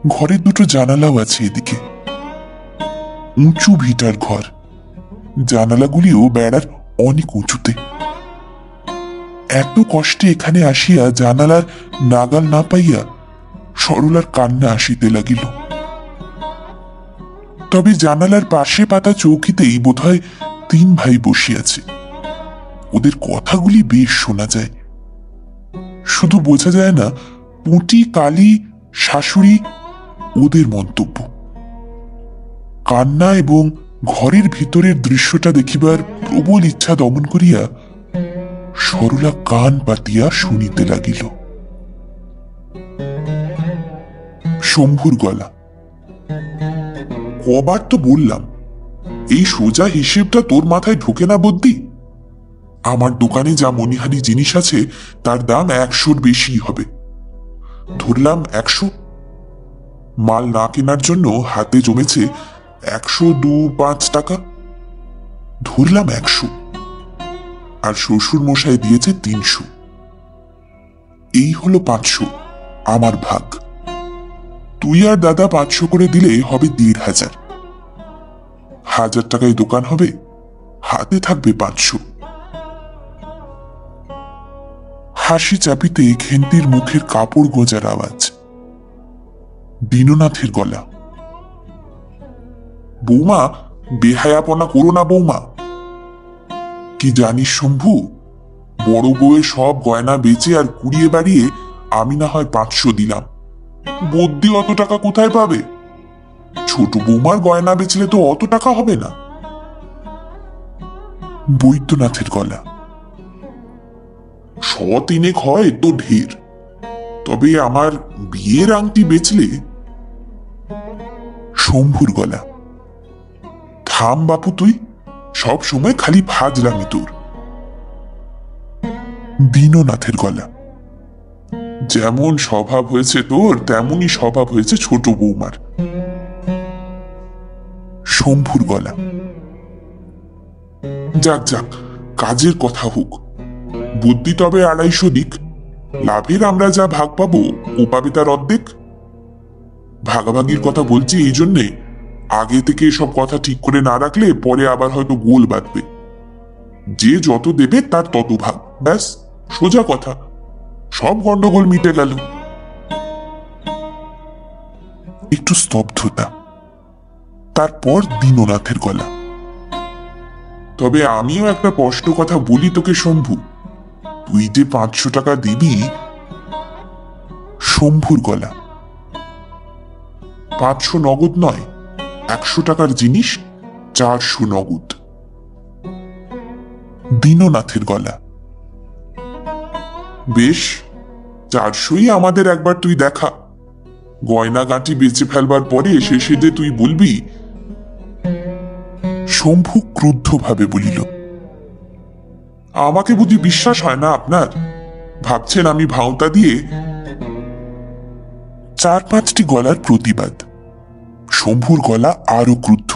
Speaker 1: ঘরের দুটো জানালাও আছে এদিকে। উঁচু ভিটার ঘর, জানালাগুলিও বেড়ার অনেক উঁচুতে। এত কষ্টে এখানে আসিয়া জানালার নাগাল না পাইয়া সরলার কান্না আসিতে লাগিল। তবে জানালার পাশে পাতা চৌকিতেই বোধহয় 3 ভাই বসিয়াছে। ওদের কথাগুলি বেশ শোনা যায়, শুধু বোঝা যায় না পুঁটি, কালী, শাশুড়ি ওদের মন্তব্য। কান্না এবং ঘরের ভিতরের দৃশ্যটা দেখিবার প্রবল ইচ্ছা দমন করিয়া সরলা কান পাতিয়া শুনিতে লাগিল। শম্ভুর গলা। কবার তো বললাম, এই সোজা হিসেবটা তোর মাথায় ঢোকে না বুদ্ধি? আমার দোকানে যা মনিহারি জিনিস আছে তার দাম 100-র বেশি হবে। ধরলাম 100। মাল না কেনার জন্য হাতে জমেছে 102-5 টাকা। ধরলাম 100, আর শ্বশুর মশাই দিয়েছে 300। এই হলো 500 আমার ভাগ। তুই আর দাদা 500 করে দিলে হবে 1,500। 1000 টাকায় দোকান হবে, হাতে থাকবে 500। হাসি চাপিতে ঘেন্টির মুখের কাপড় গোজার আওয়াজ। দীননাথের গলা। বৌমা, বেহায়াপনা করো না বৌমা। কি জানিস শম্ভু, বড় বউয়ের সব গয়না বেচে আর কুড়িয়ে বাড়িয়ে আমি না হয় 500 দিলাম। বদ্যি অত টাকা কোথায় পাবে? ছোট বৌমার গয়না বেচলে তো অত টাকা হবে না। বৈদ্যনাথের গলা। 100-3 হয় তো ঢের, তবে আমার বিয়ের আংটি বেচলে। শম্ভুর গলা। থাম বাপু, তুই সব সময় খালি ফাজলামি তোর। দীননাথের গলা। যেমন স্বভাব হয়েছে তোর তেমনই স্বভাব হয়েছে ছোট বৌমার। শম্ভুর গলা। যাক যাক, কাজের কথা হোক। বুদ্ধি তবে 250 দিক। লাভের আমরা যা ভাগ পাবো ও পাবে তার অর্ধেক। ভাগাভাগির কথা বলছি এই জন্যে, আগে থেকে এসব কথা ঠিক করে না রাখলে পরে আবার হয়তো গোল বাঁধবে। যে যত দেবে তার তত ভাগ, ব্যাস, সোজা কথা। সব গন্ডগোল মিটে গেল। একটু স্তব্ধতা, তারপর দীননাথের গলা। তবে আমিও একটা স্পষ্ট কথা বলি তোকে শম্ভু, তুই যে 500 টাকা দিবি। শম্ভুর গলা। 500 নগদ নয়, 100 টাকার জিনিস 400 নগদ। দীননাথের গলা। বেশ, 400ই আমাদের একবার তুই দেখা। গয়না গাঁটি বেঁচে ফেলবার পরে শেষে যে তুই বলবি। শম্ভু ক্রুদ্ধভাবে বলিল, আমাকে বুঝি বিশ্বাস হয় না আপনার? ভাবছেন আমি ভাওতা দিয়ে? 4-5টি গলার প্রতিবাদ। শম্ভুর গলা আরো ক্রুদ্ধ।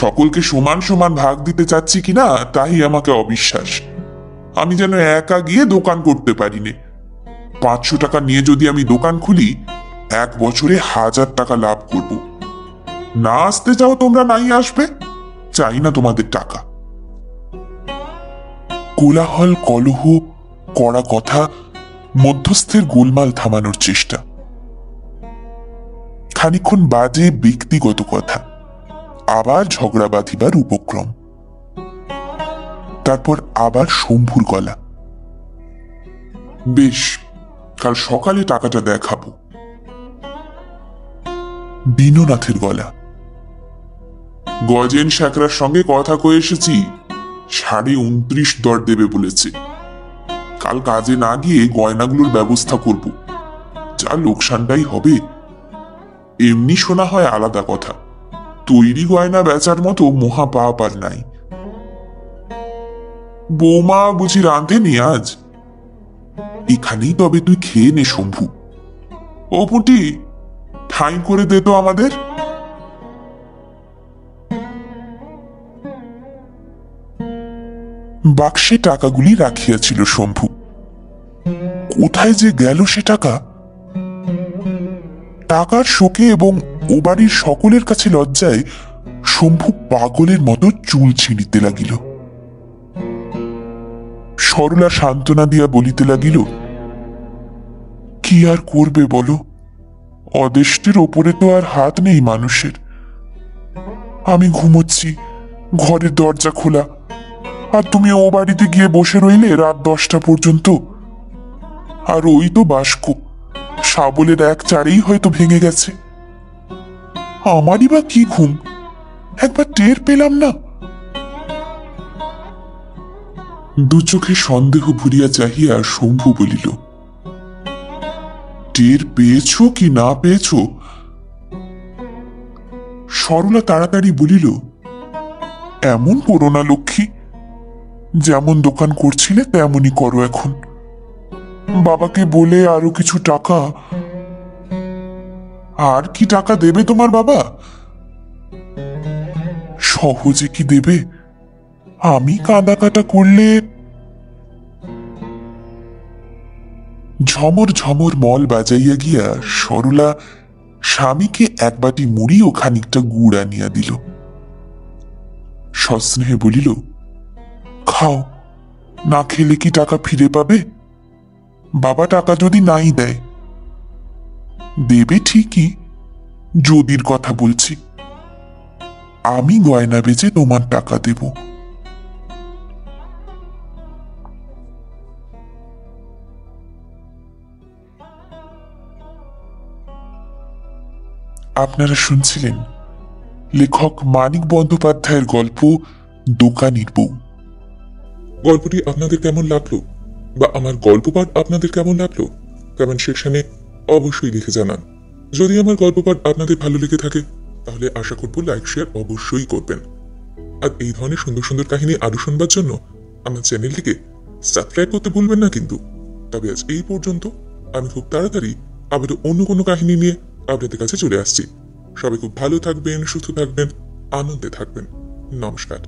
Speaker 1: সকলকে সমান সমান ভাগ দিতে চাচ্ছি কিনা তাই আমাকে অবিশ্বাস। আমি যেন একা গিয়ে দোকান করতে পারিনি। 500 টাকা নিয়ে যদি আমি দোকান খুলি, 1 বছরে 1000 টাকা লাভ করব। না আসতে চাও তোমরা, নাই আসবে, চাই না তোমাদের টাকা। কোলাহল, কলহ, কড়া কথা, মধ্যস্থের গোলমাল থামানোর চেষ্টা। খানিক্ষণ বাজে ব্যক্তিগত কথা, আবার ঝগড়া বাঁধিবার উপক্রম। তারপর আবার শম্ভুর গলা। বেশ, কাল সকালে টাকাটা দেখাবো। দীননাথের গলা। গজেন শাকরার সঙ্গে কথা কয়ে এসেছি, 29.5 দর দেবে বলেছে। কাল কাজে না গিয়ে গয়নাগুলোর ব্যবস্থা করব। যা লোকসানটাই হবে। এমনি শোনা হয় আলাদা কথা, তৈরি গয়না বেচার মতো মহা পাপ আর নাই। বৌমা বুঝি রাঁধেনি আজ? এখানেই তবে তুই খেয়ে নে শম্ভু। ও পুঁটি, ঠাঁই করে দে তো আমাদের। বাক্সে টাকাগুলি রাখিয়াছিল শম্ভু। কোথায় যে গেল সে টাকা? টাকার শোকে এবং ও বাড়ির সকলের কাছে লজ্জায় শম্ভু পাগলের মতো চুল ছিঁড়িতে লাগিল। সরলা সান্ত্বনা দিয়া বলিতে লাগিল, কি আর করবে বলো, অদেষ্টের ওপরে তো আর হাত নেই মানুষের। আমি ঘুমোচ্ছি, ঘরের দরজা খোলা, আর তুমি ও বাড়িতে গিয়ে বসে রইলে রাত 10টা পর্যন্ত। আর ওই তো বাস্ক, শাবলের এক চারেই হয়তো ভেঙে গেছে। আমারই বা কি ঘুম, একবার টের পেলাম না। দু চোখে সন্দেহ ভরিয়া চাহিয়া শম্ভু বলিল, টের পেয়েছ কি না পেয়েছ? সরলা তাড়াতাড়ি বলিল, এমন করো না লক্ষ্মী, যেমন দোকান করছিলে তেমনই করো এখন। বাবাকে বলে আরো কিছু টাকা। আর কি টাকা দেবে তোমার বাবা? সহজে কি দেবে? আমি কাঁদা কাটা করলে। ঝমর ঝমর মল বাজাইয়া গিয়া সরলা স্বামীকে এক বাটি মুড়ি ও খানিকটা গুড় আনিয়া দিল। সস্নেহে বলিল, খাও, না খেলে কি টাকা ফিরে পাবে? বাবা টাকা যদি নাই দেয়। দেবে ঠিকই, যদির কথা বলছি। আমি গয়না বেচে তোমার টাকা দেব। আপনারা শুনছিলেন লেখক মানিক বন্দ্যোপাধ্যায়ের গল্প দোকানির বউ।
Speaker 2: গল্পটি আপনাদের কেমন লাগলো, বা আমার গল্প পাঠ আপনাদের কেমন লাগলো, কমেন্ট সেকশনে অবশ্যই লিখে জানান। যদি আমার গল্প পাঠ আপনাদের ভালো লেগে থাকে তাহলে আশা করব লাইক শেয়ার অবশ্যই করবেন। আর এই ধরনের সুন্দর সুন্দর কাহিনী আরো শুনবার জন্য আমার চ্যানেলটিকে সাবস্ক্রাইব করতে ভুলবেন না কিন্তু। তবে আজ এই পর্যন্ত, আমি খুব তাড়াতাড়ি আবারও অন্য কোনো কাহিনী নিয়ে আপনাদের কাছে চলে আসছি। সবাই খুব ভালো থাকবেন, সুস্থ থাকবেন, আনন্দে থাকবেন। নমস্কার।